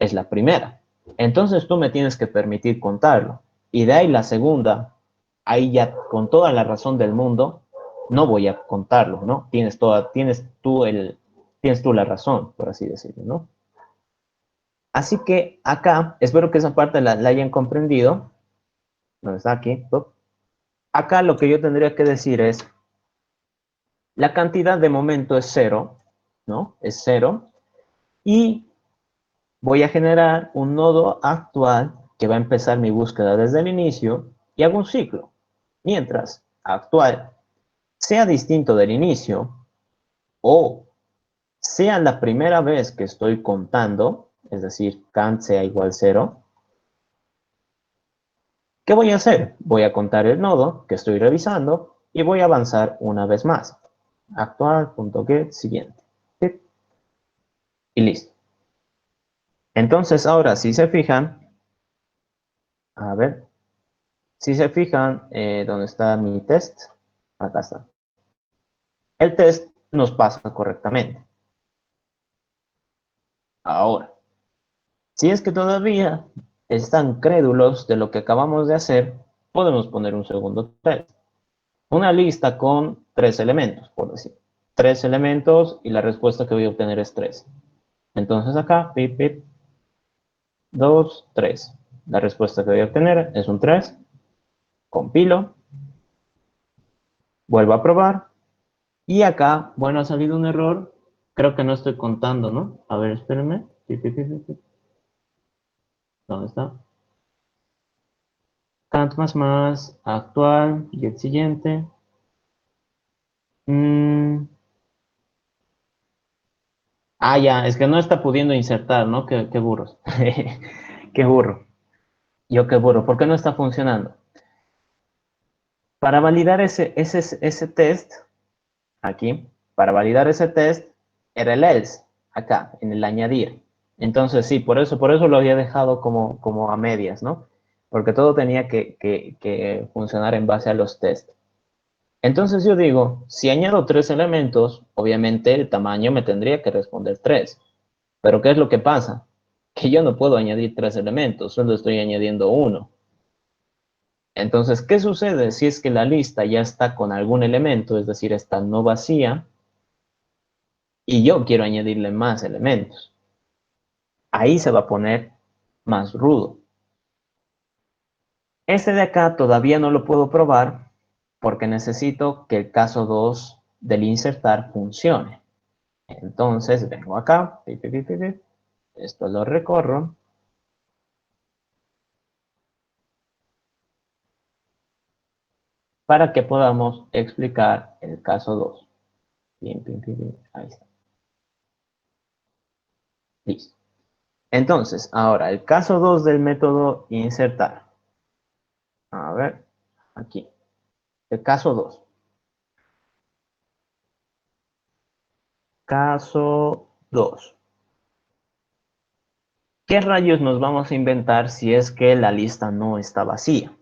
es la primera. Entonces tú me tienes que permitir contarlo. Y de ahí la segunda, ahí ya con toda la razón del mundo, no voy a contarlo, ¿no? Tienes tú la razón, por así decirlo, ¿no? Así que acá, espero que esa parte la hayan comprendido. ¿Dónde está aquí? Acá lo que yo tendría que decir es, la cantidad de momento es cero, ¿no? Es cero. Y voy a generar un nodo actual que va a empezar mi búsqueda desde el inicio y hago un ciclo. Mientras actual sea distinto del inicio o sea la primera vez que estoy contando, es decir, count sea igual cero, ¿qué voy a hacer? Voy a contar el nodo que estoy revisando y voy a avanzar una vez más. Actual.get siguiente. Y listo. Entonces, ahora, si se fijan, a ver, si se fijan, ¿dónde está mi test? Acá está. El test nos pasa correctamente. Ahora, si es que todavía están crédulos de lo que acabamos de hacer, podemos poner un segundo test. Una lista con 3 elementos, por decir. 3 elementos y la respuesta que voy a obtener es 3. Entonces acá, pip, pip, 2, 3. La respuesta que voy a obtener es un 3. Compilo. Vuelvo a probar. Y acá, bueno, ha salido un error. Creo que no estoy contando, ¿no? A ver, espérenme. ¿Dónde está? Count más, actual, y el siguiente. Mm, ya, es que no está pudiendo insertar, ¿no? Qué burros. Qué burro. Yo qué burro. ¿Por qué no está funcionando? Para validar ese test, aquí, para validar ese test, era el else, acá, en el añadir. Entonces, sí, por eso lo había dejado como a medias, ¿no? Porque todo tenía que funcionar en base a los tests. Entonces yo digo, si añado 3 elementos, obviamente el tamaño me tendría que responder 3. Pero ¿qué es lo que pasa? Que yo no puedo añadir 3 elementos, solo estoy añadiendo uno. Entonces, ¿qué sucede si es que la lista ya está con algún elemento, es decir, está no vacía, y yo quiero añadirle más elementos? Ahí se va a poner más rudo. Este de acá todavía no lo puedo probar porque necesito que el caso 2 del insertar funcione. Entonces vengo acá, esto lo recorro, para que podamos explicar el caso 2. Bien, bien, bien, bien, ahí está. Listo. Entonces, ahora, el caso 2 del método insertar. A ver, aquí. El caso 2. Caso 2. ¿Qué rayos nos vamos a inventar si es que la lista no está vacía?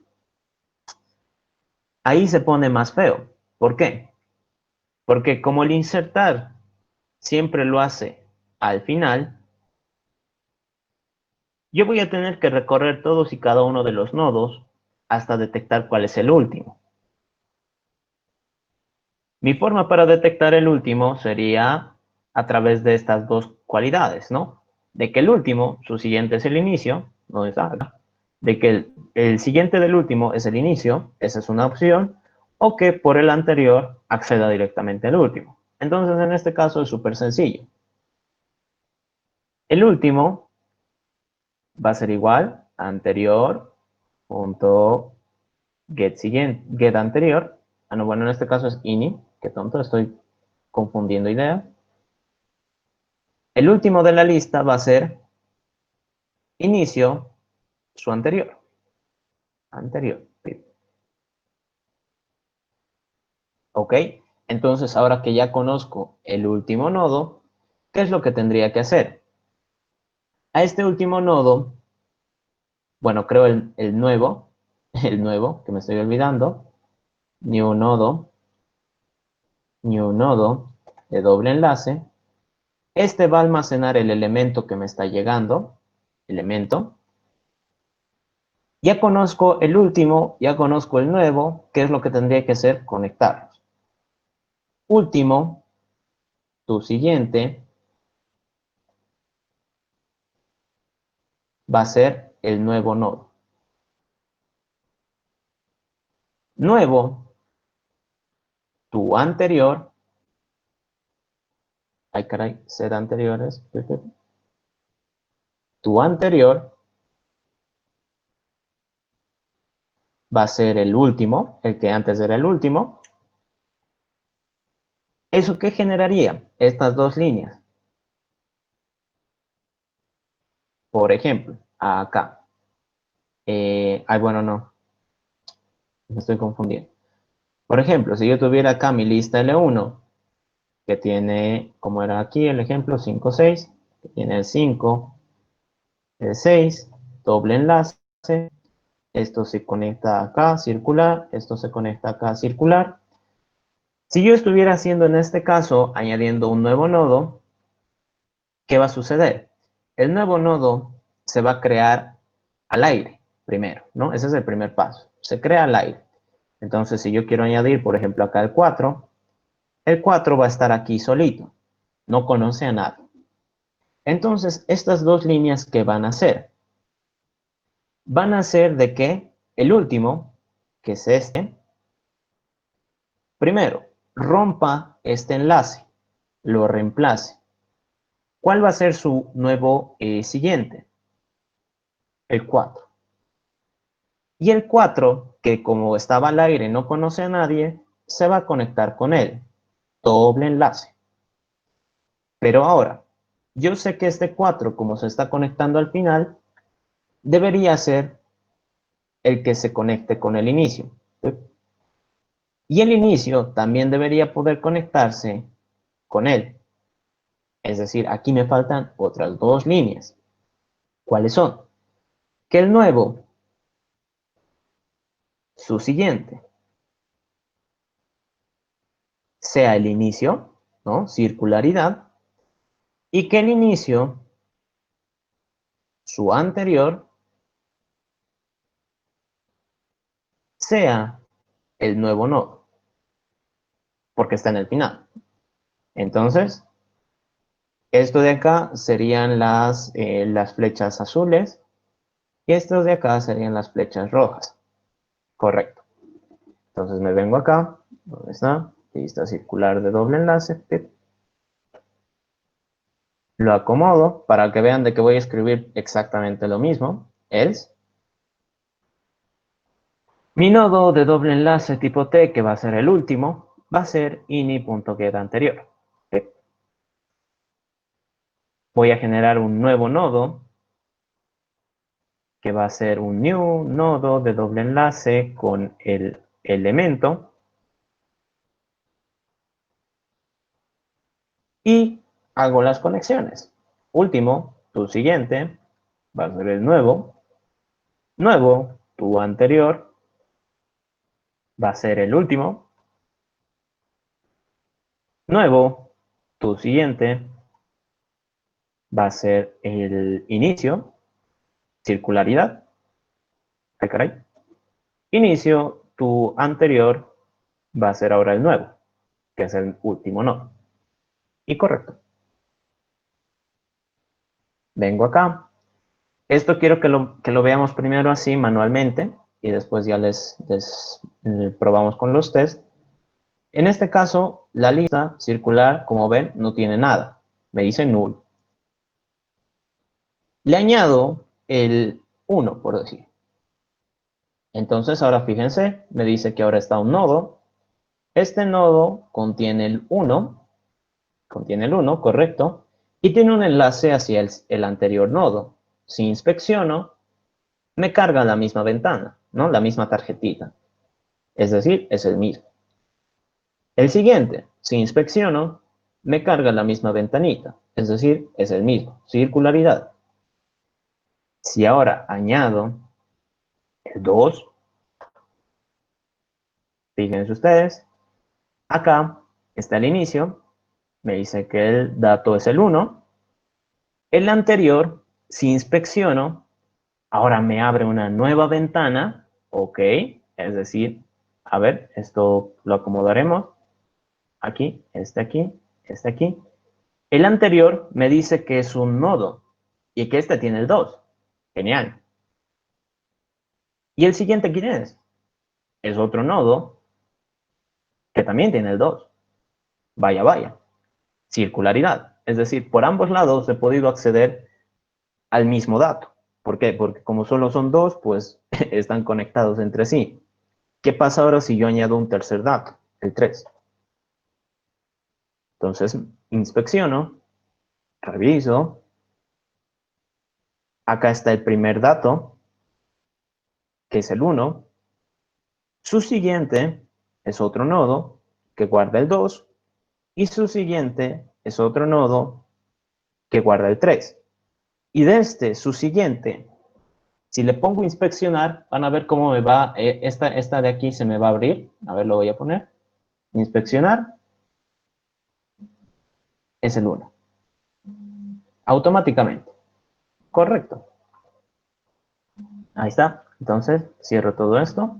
Ahí se pone más feo. ¿Por qué? Porque como el insertar siempre lo hace al final, yo voy a tener que recorrer todos y cada uno de los nodos hasta detectar cuál es el último. Mi forma para detectar el último sería a través de estas dos cualidades, ¿no? De que el último, su siguiente es el inicio, no es acá. De que el siguiente del último es el inicio, esa es una opción, o que por el anterior acceda directamente al último. Entonces, en este caso es súper sencillo. El último va a ser igual a anterior punto get siguiente, get anterior. Ah, no, bueno, en este caso es ini, qué tonto, estoy confundiendo ideas. El último de la lista va a ser inicio, su anterior. Anterior. ¿Ok? Entonces, ahora que ya conozco el último nodo, ¿qué es lo que tendría que hacer? A este último nodo, bueno, creo el nuevo, el nuevo, que me estoy olvidando, new nodo de doble enlace. Este va a almacenar el elemento que me está llegando, elemento. Ya conozco el último, ya conozco el nuevo, ¿qué es lo que tendría que hacer? Conectarlos. Último, tu siguiente va a ser el nuevo nodo. Nuevo, tu anterior, ay caray, ser anteriores, tu anterior va a ser el último, el que antes era el último. ¿Eso qué generaría? Estas dos líneas. Por ejemplo, acá. Bueno, no, me estoy confundiendo. Por ejemplo, si yo tuviera acá mi lista L1, que tiene, como era aquí el ejemplo, 5, 6, que tiene el 5, el 6, doble enlace, esto se conecta acá, circular, esto se conecta acá, circular. Si yo estuviera haciendo en este caso, añadiendo un nuevo nodo, ¿qué va a suceder? El nuevo nodo se va a crear al aire primero, ¿no? Ese es el primer paso. Se crea al aire. Entonces, si yo quiero añadir, por ejemplo, acá el 4 va a estar aquí solito. No conoce a nadie. Entonces, estas dos líneas, ¿qué van a hacer? Van a hacer de que el último, que es este, primero, rompa este enlace, lo reemplace. ¿Cuál va a ser su nuevo siguiente? El 4. Y el 4, que como estaba al aire no conoce a nadie, se va a conectar con él. Doble enlace. Pero ahora, yo sé que este 4, como se está conectando al final, debería ser el que se conecte con el inicio. Y el inicio también debería poder conectarse con él. Es decir, aquí me faltan otras dos líneas. ¿Cuáles son? Que el nuevo, su siguiente, sea el inicio, ¿no? Circularidad, y que el inicio, su anterior, sea el nuevo nodo, porque está en el final. Entonces, esto de acá serían las flechas azules, Y estos de acá serían las flechas rojas. Correcto. Entonces me vengo acá, ¿dónde está? Lista circular de doble enlace. Pip. Lo acomodo para que vean de que voy a escribir exactamente lo mismo. Else. Mi nodo de doble enlace tipo T, que va a ser el último, va a ser ini.getAnterior. Pip. Voy a generar un nuevo nodo que va a ser un new nodo de doble enlace con el elemento. Y hago las conexiones. Último, tu siguiente, va a ser el nuevo. Nuevo, tu anterior, va a ser el último. Nuevo, tu siguiente, va a ser el inicio. Circularidad. Ay, caray. Inicio, tu anterior, va a ser ahora el nuevo, que es el último nodo. Y correcto. Vengo acá. Esto quiero que lo veamos primero así manualmente y después ya les probamos con los tests. En este caso, la lista circular, como ven, no tiene nada. Me dice null. Le añado el 1, por decir. Entonces, ahora fíjense, me dice que ahora está un nodo. Este nodo contiene el 1, correcto, y tiene un enlace hacia el anterior nodo. Si inspecciono, me carga la misma ventana, ¿no? La misma tarjetita. Es decir, es el mismo. El siguiente, si inspecciono, me carga la misma ventanita. Es decir, es el mismo. Circularidad. Si ahora añado el 2, fíjense ustedes, acá está el inicio, me dice que el dato es el 1. El anterior, si inspecciono, ahora me abre una nueva ventana, ok, es decir, a ver, esto lo acomodaremos, aquí, aquí, aquí. El anterior me dice que es un nodo y que este tiene el 2, genial. ¿Y el siguiente quién es? Es otro nodo que también tiene el 2. Vaya, vaya. Circularidad. Es decir, por ambos lados he podido acceder al mismo dato. ¿Por qué? Porque como solo son dos, pues están conectados entre sí. ¿Qué pasa ahora si yo añado un tercer dato? El 3. Entonces, inspecciono, reviso. Acá está el primer dato, que es el 1. Su siguiente es otro nodo que guarda el 2. Y su siguiente es otro nodo que guarda el 3. Y de su siguiente, si le pongo inspeccionar, van a ver cómo me va, esta de aquí se me va a abrir. A ver, lo voy a poner. Inspeccionar es el 1. Automáticamente. Correcto. Ahí está. Entonces, cierro todo esto.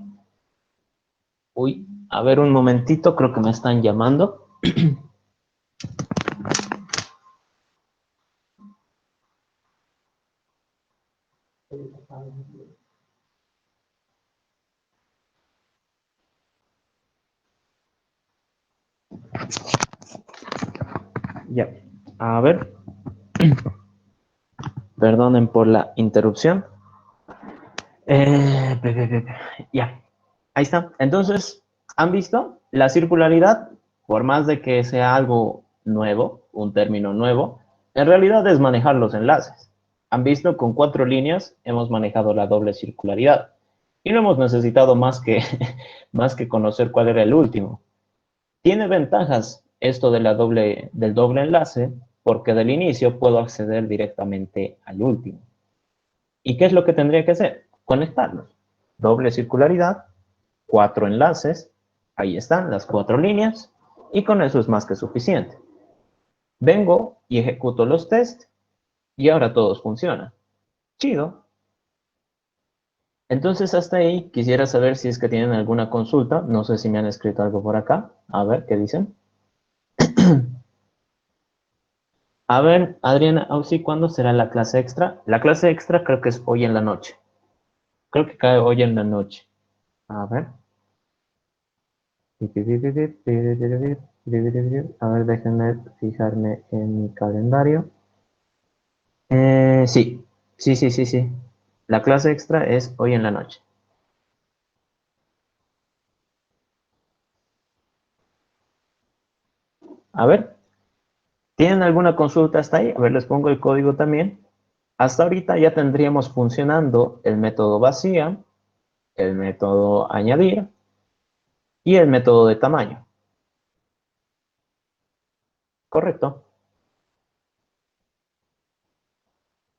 Uy, a ver un momentito, creo que me están llamando. Ya. A ver. Perdonen por la interrupción. Ya. Ahí está. Entonces, ¿han visto? La circularidad, por más de que sea algo nuevo, un término nuevo, en realidad es manejar los enlaces. ¿Han visto? Con 4 líneas hemos manejado la doble circularidad. Y no hemos necesitado más que, más que conocer cuál era el último. Tiene ventajas esto de del doble enlace, porque del inicio puedo acceder directamente al último. ¿Y qué es lo que tendría que hacer? Conectarlos. Doble circularidad, 4 enlaces, ahí están las 4 líneas, y con eso es más que suficiente. Vengo y ejecuto los tests, y ahora todos funcionan. Chido. Entonces hasta ahí quisiera saber si es que tienen alguna consulta. No sé si me han escrito algo por acá. A ver, ¿qué dicen? A ver, Adriana, sí, ¿cuándo será la clase extra? La clase extra creo que es hoy en la noche. Creo que cae hoy en la noche. A ver. A ver, déjenme fijarme en mi calendario. Sí, sí. La clase extra es hoy en la noche. A ver, ¿tienen alguna consulta hasta ahí? A ver, les pongo el código también. Hasta ahorita ya tendríamos funcionando el método vacía, el método añadir y el método de tamaño. Correcto.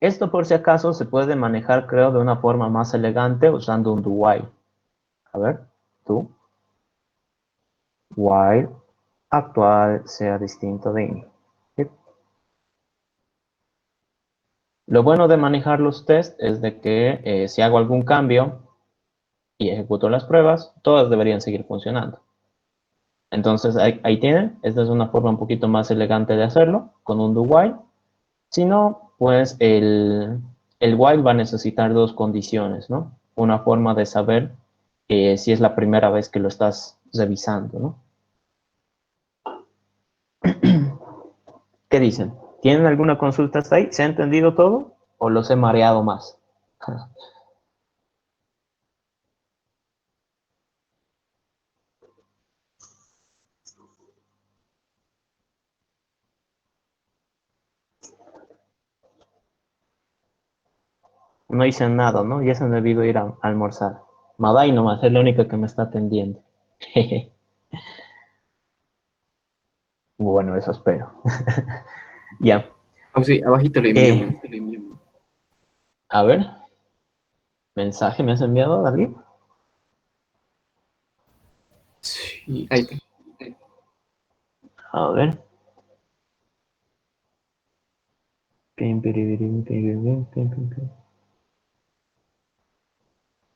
Esto por si acaso se puede manejar, creo, de una forma más elegante usando un do while. A ver, do while actual sea distinto de in. ¿Sí? Lo bueno de manejar los tests es de que si hago algún cambio y ejecuto las pruebas, todas deberían seguir funcionando. Entonces ahí tienen, esta es una forma un poquito más elegante de hacerlo, con un do while. Si no, pues el while va a necesitar dos condiciones, ¿no? Una forma de saber si es la primera vez que lo estás revisando, ¿no? ¿Qué dicen? ¿Tienen alguna consulta hasta ahí? ¿Se ha entendido todo o los he mareado más? No hice nada, ¿no? Ya se me debido ir a almorzar. Maday nomás, es la única que me está atendiendo. Bueno, eso espero. Ya. Oh, sí, abajito le envío. Eh, a ver, mensaje me has enviado, David. Sí, ahí está. A ver. Pim, piribirim, piribirim, pim, pim, pim.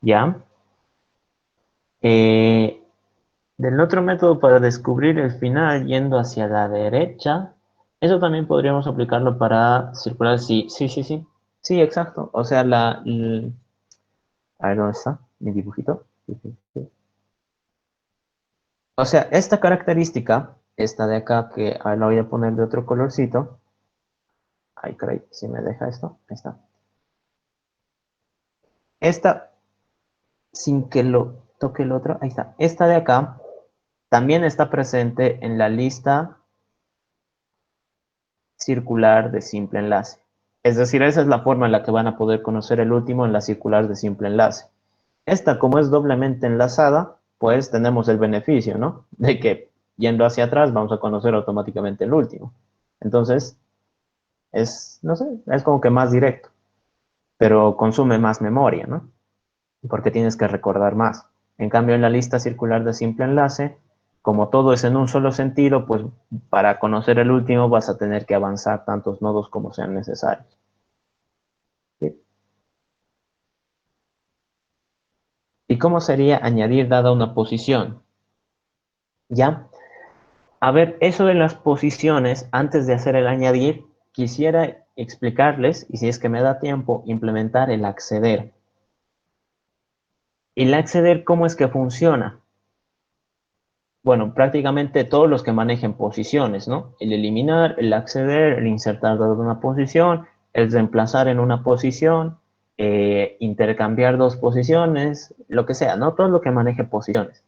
Ya. Eh, Del otro método para descubrir el final yendo hacia la derecha, eso también podríamos aplicarlo para circular. Sí, sí, sí, sí. Sí, exacto. O sea, a ver, ¿dónde está mi dibujito? Sí, sí, sí. O sea, esta característica, esta de acá, que ahora la voy a poner de otro colorcito. Ay, caray, si me deja esto. Ahí está. Esta, sin que lo toque el otro, ahí está. Esta de acá también está presente en la lista circular de simple enlace. Es decir, esa es la forma en la que van a poder conocer el último en la circular de simple enlace. Esta, como es doblemente enlazada, pues tenemos el beneficio, ¿no? De que yendo hacia atrás vamos a conocer automáticamente el último. Entonces, no sé, es como que más directo, pero consume más memoria, ¿no? Porque tienes que recordar más. En cambio, en la lista circular de simple enlace, como todo es en un solo sentido, pues para conocer el último vas a tener que avanzar tantos nodos como sean necesarios. ¿Sí? ¿Y cómo sería añadir dada una posición? ¿Ya? A ver, eso de las posiciones, antes de hacer el añadir, quisiera explicarles, y si es que me da tiempo, implementar el acceder. ¿Y el acceder cómo es que funciona? Bueno, prácticamente todos los que manejen posiciones, ¿no? El eliminar, el acceder, el insertar dado una posición, el reemplazar en una posición, intercambiar dos posiciones, lo que sea, ¿no? Todo lo que maneje posiciones.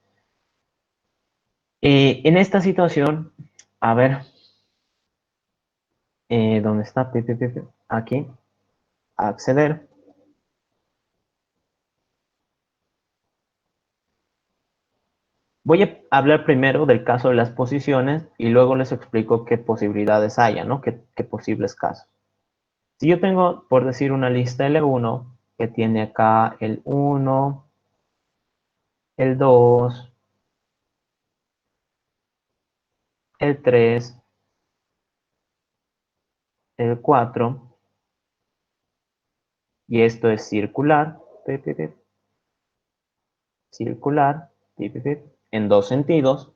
En esta situación, a ver, ¿dónde está? Aquí, acceder. Voy a hablar primero del caso de las posiciones y luego les explico qué posibilidades haya, ¿no? Qué posibles casos. Si yo tengo, por decir, una lista L1 que tiene acá el 1, el 2, el 3, el 4, y esto es circular, circular, en dos sentidos.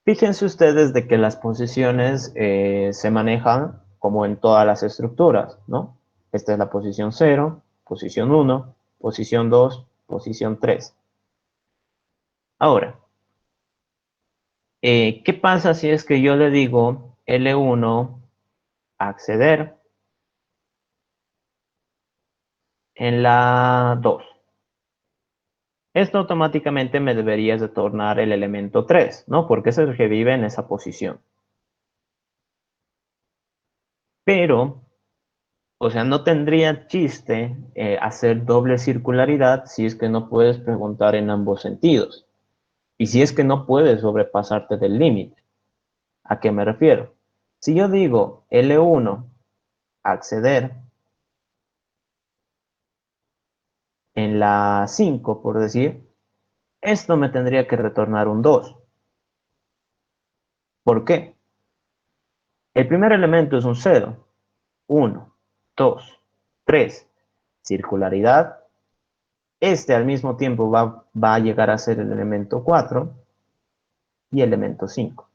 Fíjense ustedes de que las posiciones se manejan como en todas las estructuras, ¿no? Esta es la posición 0, posición 1, posición 2, posición 3. Ahora, ¿qué pasa si es que yo le digo L1 acceder en la 2? Esto automáticamente me debería retornar el elemento 3, ¿no? Porque es el que vive en esa posición. Pero, o sea, no tendría chiste hacer doble circularidad si es que no puedes preguntar en ambos sentidos. Y si es que no puedes sobrepasarte del límite. ¿A qué me refiero? Si yo digo L1 acceder en la 5, por decir, esto me tendría que retornar un 2. ¿Por qué? El primer elemento es un 0. 1, 2, 3. Circularidad. Este al mismo tiempo va a llegar a ser el elemento 4 y elemento 5.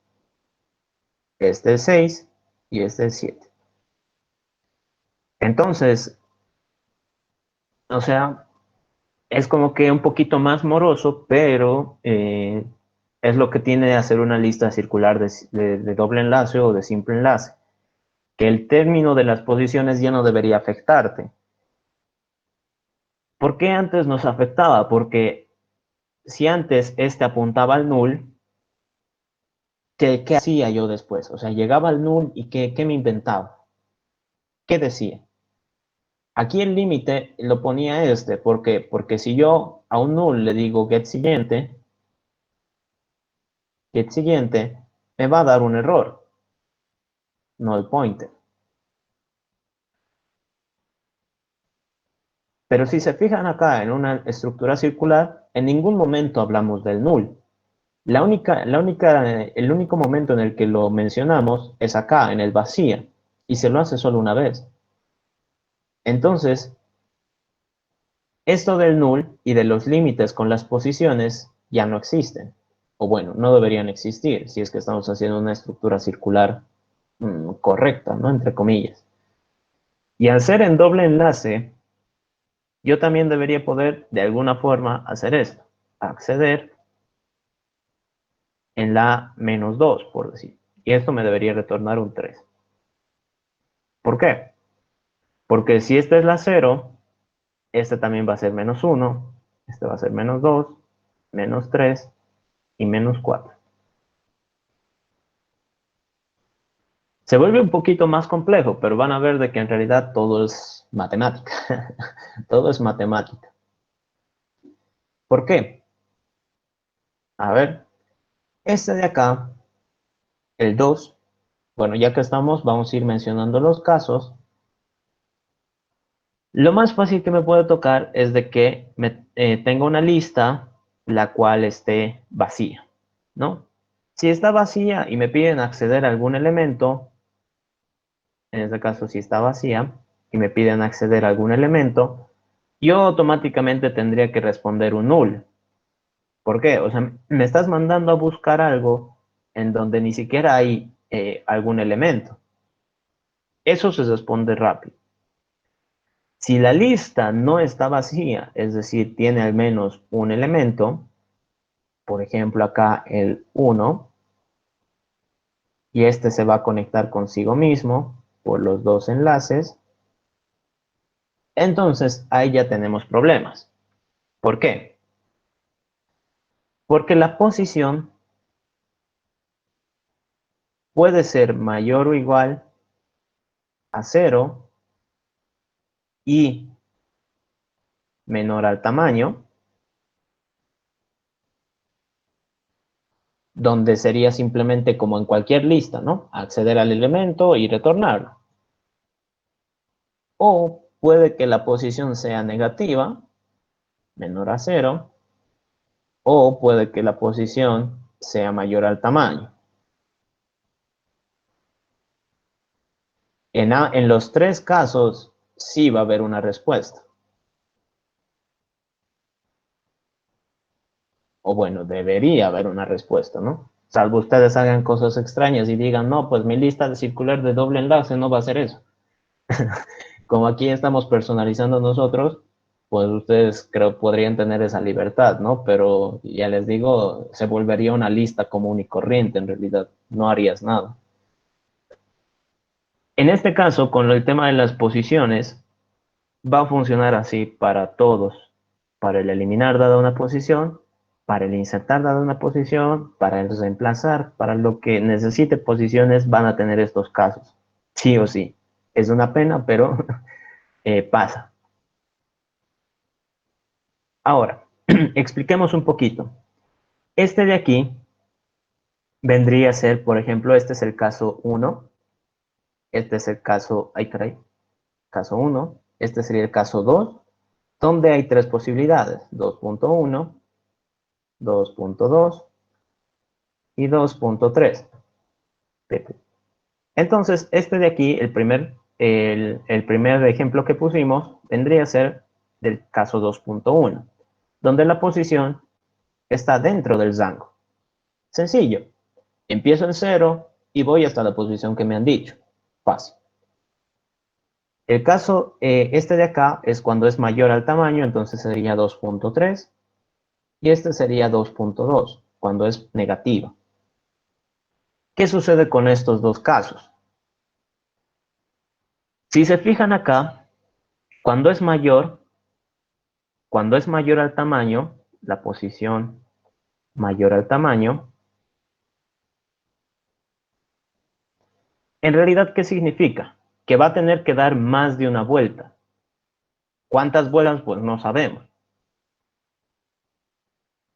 Este es 6 y este es 7. Entonces, o sea, es como que un poquito más moroso, pero es lo que tiene de hacer una lista circular de doble enlace o de simple enlace, que el término de las posiciones ya no debería afectarte. ¿Por qué antes nos afectaba? Porque si antes este apuntaba al null, ¿qué hacía yo después? O sea, llegaba al null y ¿qué me inventaba? ¿Qué decía? Aquí el límite lo ponía este. ¿Por qué? Porque si yo a un null le digo get siguiente, me va a dar un error, no el pointer. Pero si se fijan acá en una estructura circular, en ningún momento hablamos del null. El único momento en el que lo mencionamos es acá, en el vacío, y se lo hace solo una vez. Entonces, esto del null y de los límites con las posiciones ya no existen. O bueno, no deberían existir si es que estamos haciendo una estructura circular correcta, ¿no? Entre comillas. Y al ser en doble enlace, yo también debería poder de alguna forma hacer esto. Acceder en la -2, por decir. Y esto me debería retornar un 3. ¿Por qué? Porque si esta es la 0, este también va a ser -1, este va a ser -2, -3 y -4. Se vuelve un poquito más complejo, pero van a ver de que en realidad todo es matemática. Todo es matemática. ¿Por qué? A ver, este de acá, el 2, bueno, ya que estamos, vamos a ir mencionando los casos. Lo más fácil que me puede tocar es de que tenga una lista la cual esté vacía, ¿no? Si está vacía y me piden acceder a algún elemento, en este caso si está vacía y me piden acceder a algún elemento, yo automáticamente tendría que responder un null. ¿Por qué? O sea, me estás mandando a buscar algo en donde ni siquiera hay algún elemento. Eso se responde rápido. Si la lista no está vacía, es decir, tiene al menos un elemento, por ejemplo acá el 1, y este se va a conectar consigo mismo por los dos enlaces, entonces ahí ya tenemos problemas. ¿Por qué? Porque la posición puede ser mayor o igual a 0 y menor al tamaño, donde sería simplemente como en cualquier lista, ¿no? Acceder al elemento y retornarlo. O puede que la posición sea negativa, menor a 0, o puede que la posición sea mayor al tamaño. En los tres casos sí va a haber una respuesta. O bueno, debería haber una respuesta, ¿no? Salvo ustedes hagan cosas extrañas y digan, no, pues mi lista de circular de doble enlace no va a ser eso. Como aquí estamos personalizando nosotros, pues ustedes creo podrían tener esa libertad, ¿no? Pero ya les digo, se volvería una lista común y corriente en realidad, no harías nada. En este caso, con el tema de las posiciones, va a funcionar así para todos. Para el eliminar dada una posición, para el insertar dada una posición, para el reemplazar, para lo que necesite posiciones van a tener estos casos. Sí o sí. Es una pena, pero pasa. Ahora, expliquemos un poquito. Este de aquí vendría a ser, por ejemplo, este es el caso uno, este es el caso, ay caray, caso uno, este sería el caso 2, donde hay tres posibilidades, 2.1, 2.2 y 2.3. Entonces, este de aquí, el primer ejemplo que pusimos, vendría a ser del caso 2.1, donde la posición está dentro del rango. Sencillo. Empiezo en 0 y voy hasta la posición que me han dicho. Fácil. El caso, este de acá, es cuando es mayor al tamaño, entonces sería 2.3. Y este sería 2.2, cuando es negativa. ¿Qué sucede con estos dos casos? Si se fijan acá, cuando cuando es mayor al tamaño, la posición mayor al tamaño, en realidad, ¿qué significa? Que va a tener que dar más de una vuelta. ¿Cuántas vueltas? Pues no sabemos.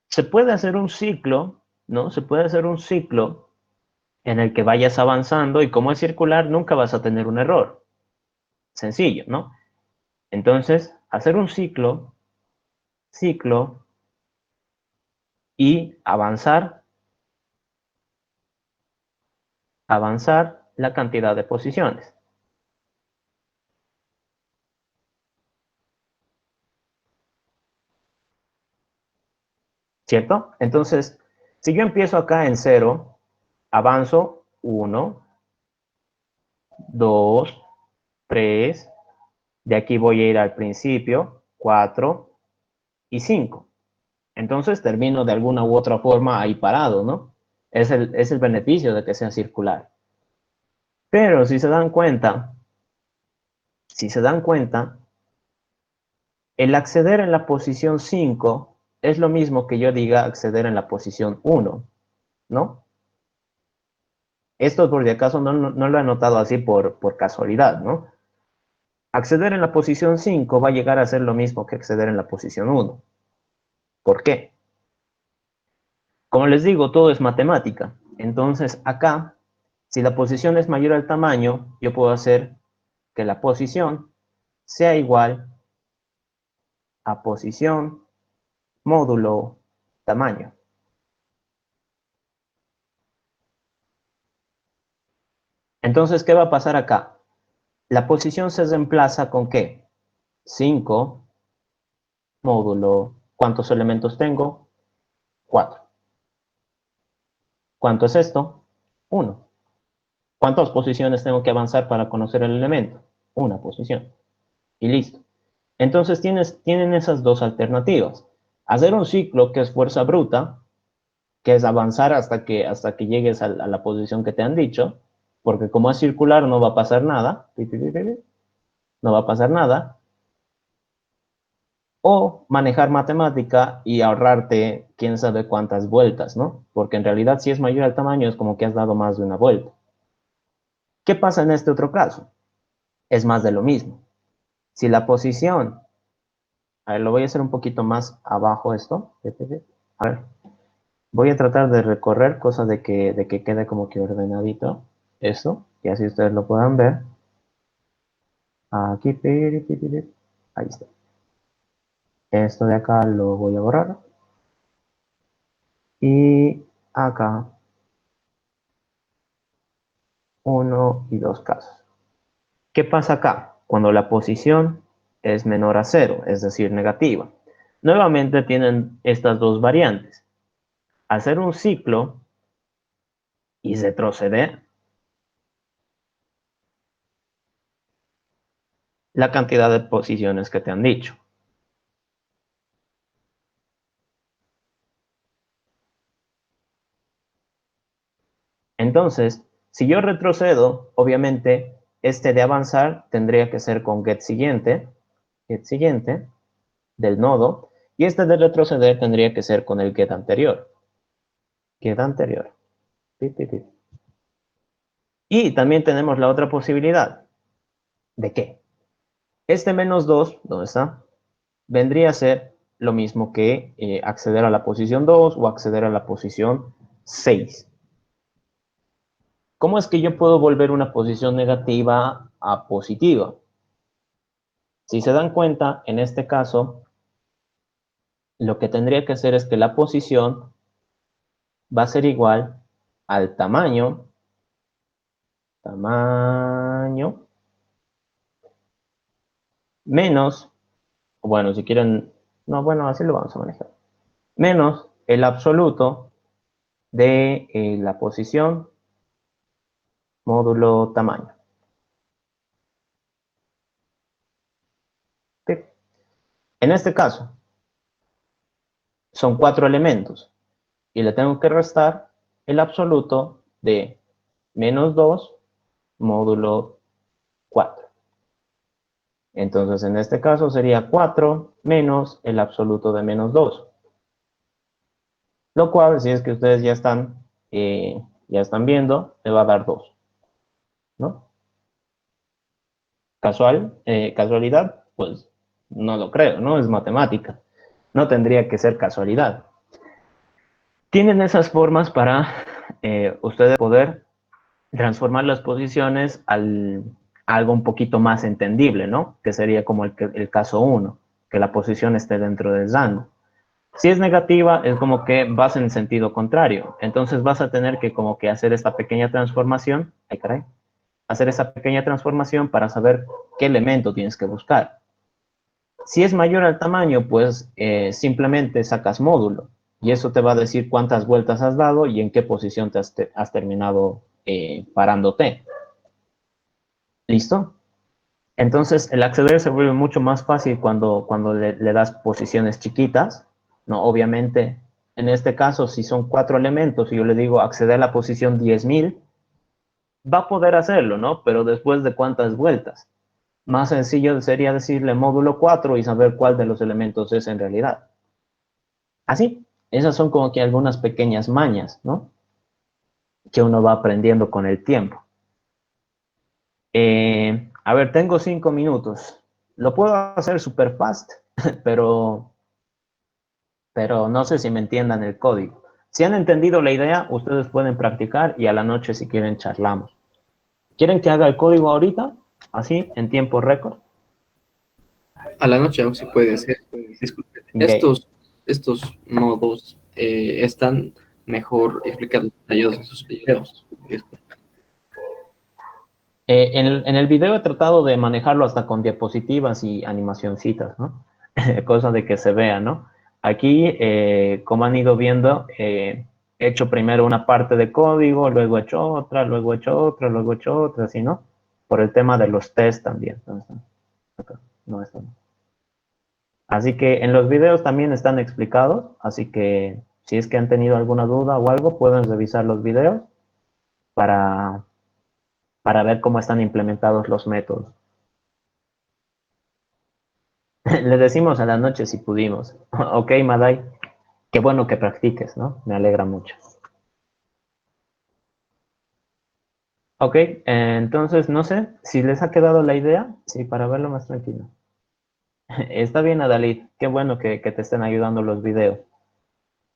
Se puede hacer un ciclo, ¿no? Se puede hacer un ciclo en el que vayas avanzando y como es circular, nunca vas a tener un error. Sencillo, ¿no? Entonces, hacer un ciclo, ciclo y avanzar la cantidad de posiciones. ¿Cierto? Entonces, si yo empiezo acá en 0, avanzo 1, 2, 3, de aquí voy a ir al principio, 4 y 5. Entonces termino de alguna u otra forma ahí parado, ¿no? Es el beneficio de que sea circular. Pero si se dan cuenta, el acceder en la posición 5 es lo mismo que yo diga acceder en la posición 1, ¿no? Esto por si acaso no lo he notado así por casualidad, ¿no? Acceder en la posición 5 va a llegar a ser lo mismo que acceder en la posición 1. ¿Por qué? Como les digo, todo es matemática. Entonces, acá, si la posición es mayor al tamaño, yo puedo hacer que la posición sea igual a posición módulo tamaño. Entonces, ¿qué va a pasar acá? La posición se reemplaza con ¿qué? 5 módulo. ¿Cuántos elementos tengo? 4. ¿Cuánto es esto? 1. ¿Cuántas posiciones tengo que avanzar para conocer el elemento? Una posición. Y listo. Entonces tienen esas dos alternativas. Hacer un ciclo que es fuerza bruta, que es avanzar hasta que llegues a la posición que te han dicho, porque como es circular no va a pasar nada, no va a pasar nada, o manejar matemática y ahorrarte quién sabe cuántas vueltas, ¿no? Porque en realidad si es mayor al tamaño es como que has dado más de una vuelta. ¿Qué pasa en este otro caso? Es más de lo mismo. Si la posición, a ver, lo voy a hacer un poquito más abajo esto, a ver, voy a tratar de recorrer, cosa de que quede como que ordenadito esto, y así ustedes lo puedan ver. Aquí, ahí está. Esto de acá lo voy a borrar. Y acá, uno y dos casos. ¿Qué pasa acá? Cuando la posición es menor a cero, es decir, negativa. Nuevamente tienen estas dos variantes. Hacer un ciclo y retroceder la cantidad de posiciones que te han dicho. Entonces, si yo retrocedo, obviamente, este de avanzar tendría que ser con get siguiente del nodo, y este de retroceder tendría que ser con el get anterior. Get anterior. Y también tenemos la otra posibilidad. ¿De qué? Este menos 2, ¿dónde está? Vendría a ser lo mismo que acceder a la posición 2 o acceder a la posición 6. ¿Cómo es que yo puedo volver una posición negativa a positiva? Si se dan cuenta, en este caso, lo que tendría que hacer es que la posición va a ser igual al tamaño menos, bueno, si quieren, no, bueno, así lo vamos a manejar, menos el absoluto de la posición módulo tamaño. ¿Sí? En este caso, son 4 elementos y le tengo que restar el absoluto de menos 2 módulo 4. Entonces, en este caso sería 4 menos el absoluto de menos 2. Lo cual, si es que ustedes ya están viendo, le va a dar 2. ¿No? ¿Casualidad? Pues no lo creo, ¿no? Es matemática. No tendría que ser casualidad. Tienen esas formas para ustedes poder transformar las posiciones a algo un poquito más entendible, ¿no? Que sería como el caso 1, que la posición esté dentro del rango. Si es negativa, es como que vas en el sentido contrario. Entonces vas a tener que como que hacer esta pequeña transformación. Ay, caray. Hacer esa pequeña transformación para saber qué elemento tienes que buscar. Si es mayor al tamaño, pues simplemente sacas módulo y eso te va a decir cuántas vueltas has dado y en qué posición te has terminado parándote. ¿Listo? Entonces, el acceder se vuelve mucho más fácil cuando le das posiciones chiquitas, ¿no? Obviamente, en este caso, si son 4 elementos y yo le digo acceder a la posición 10.000, va a poder hacerlo, ¿no? Pero después de cuántas vueltas. Más sencillo sería decirle módulo 4 y saber cuál de los elementos es en realidad. Así, esas son como que algunas pequeñas mañas, ¿no? Que uno va aprendiendo con el tiempo. A ver, tengo 5 minutos. Lo puedo hacer super fast, pero no sé si me entiendan el código. Si han entendido la idea, ustedes pueden practicar y a la noche, si quieren, charlamos. ¿Quieren que haga el código ahorita? Así, en tiempo récord. A la noche aún sí puede ser. Disculpe. Okay. Estos modos están mejor explicados, detallados en sus videos. En el video he tratado de manejarlo hasta con diapositivas y animacioncitas, ¿no? Cosa de que se vea, ¿no? Aquí, como han ido viendo, he hecho primero una parte de código, luego he hecho otra, luego he hecho otra, luego he hecho otra, así, ¿no? Por el tema de los test también. Acá. No, esto no. Así que en los videos también están explicados, así que si es que han tenido alguna duda o algo, pueden revisar los videos para ver cómo están implementados los métodos. Le decimos a la noche si pudimos. Ok, Madai, qué bueno que practiques, ¿no? Me alegra mucho. Ok, entonces no sé si les ha quedado la idea, sí, para verlo más tranquilo. Está bien, Adalid, qué bueno que te estén ayudando los videos.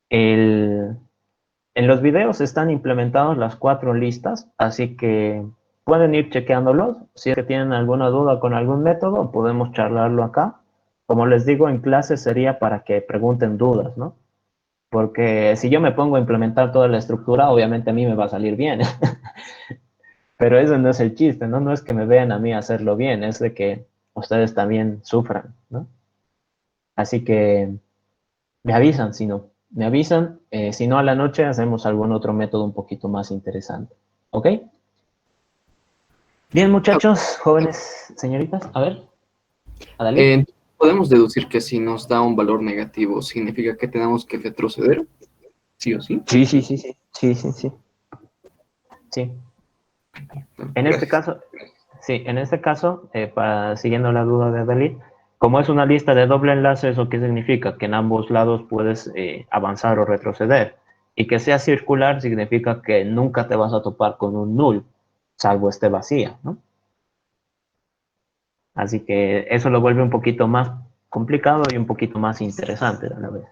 En los videos están implementados las 4 listas, así que pueden ir chequeándolos. Si es que tienen alguna duda con algún método, podemos charlarlo acá. Como les digo, en clase sería para que pregunten dudas, ¿no? Porque si yo me pongo a implementar toda la estructura, obviamente a mí me va a salir bien. Pero ese no es el chiste, ¿no? No es que me vean a mí hacerlo bien, es de que ustedes también sufran, ¿no? Así que me avisan, si no. Me avisan, si no a la noche hacemos algún otro método un poquito más interesante. ¿Ok? Bien, muchachos, jóvenes, señoritas, a ver, Adalid. Podemos deducir que si nos da un valor negativo, significa que tenemos que retroceder, sí o sí. Sí, sí, sí, sí, sí, sí, sí. Sí. En este caso, sí, en este caso, siguiendo la duda de Dalit, como es una lista de doble enlace, ¿eso qué significa? Que en ambos lados puedes avanzar o retroceder. Y que sea circular significa que nunca te vas a topar con un null, salvo esté vacía, ¿no? Así que eso lo vuelve un poquito más complicado y un poquito más interesante a la vez.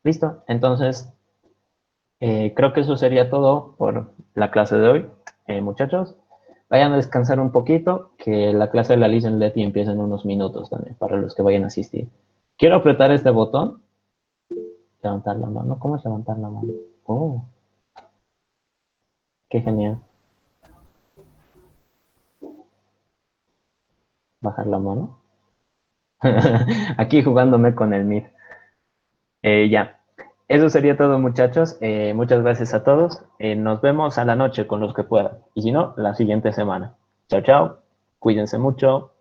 Listo, entonces creo que eso sería todo por la clase de hoy. Muchachos, vayan a descansar un poquito, que la clase de la Listen Letty empieza en unos minutos también, para los que vayan a asistir. Quiero apretar este botón, levantar la mano. ¿Cómo es levantar la mano? Oh, qué genial. Bajar la mano. Aquí jugándome con el Meet. Ya. Eso sería todo, muchachos. Muchas gracias a todos. Nos vemos a la noche con los que puedan. Y si no, la siguiente semana. Chao, chao. Cuídense mucho.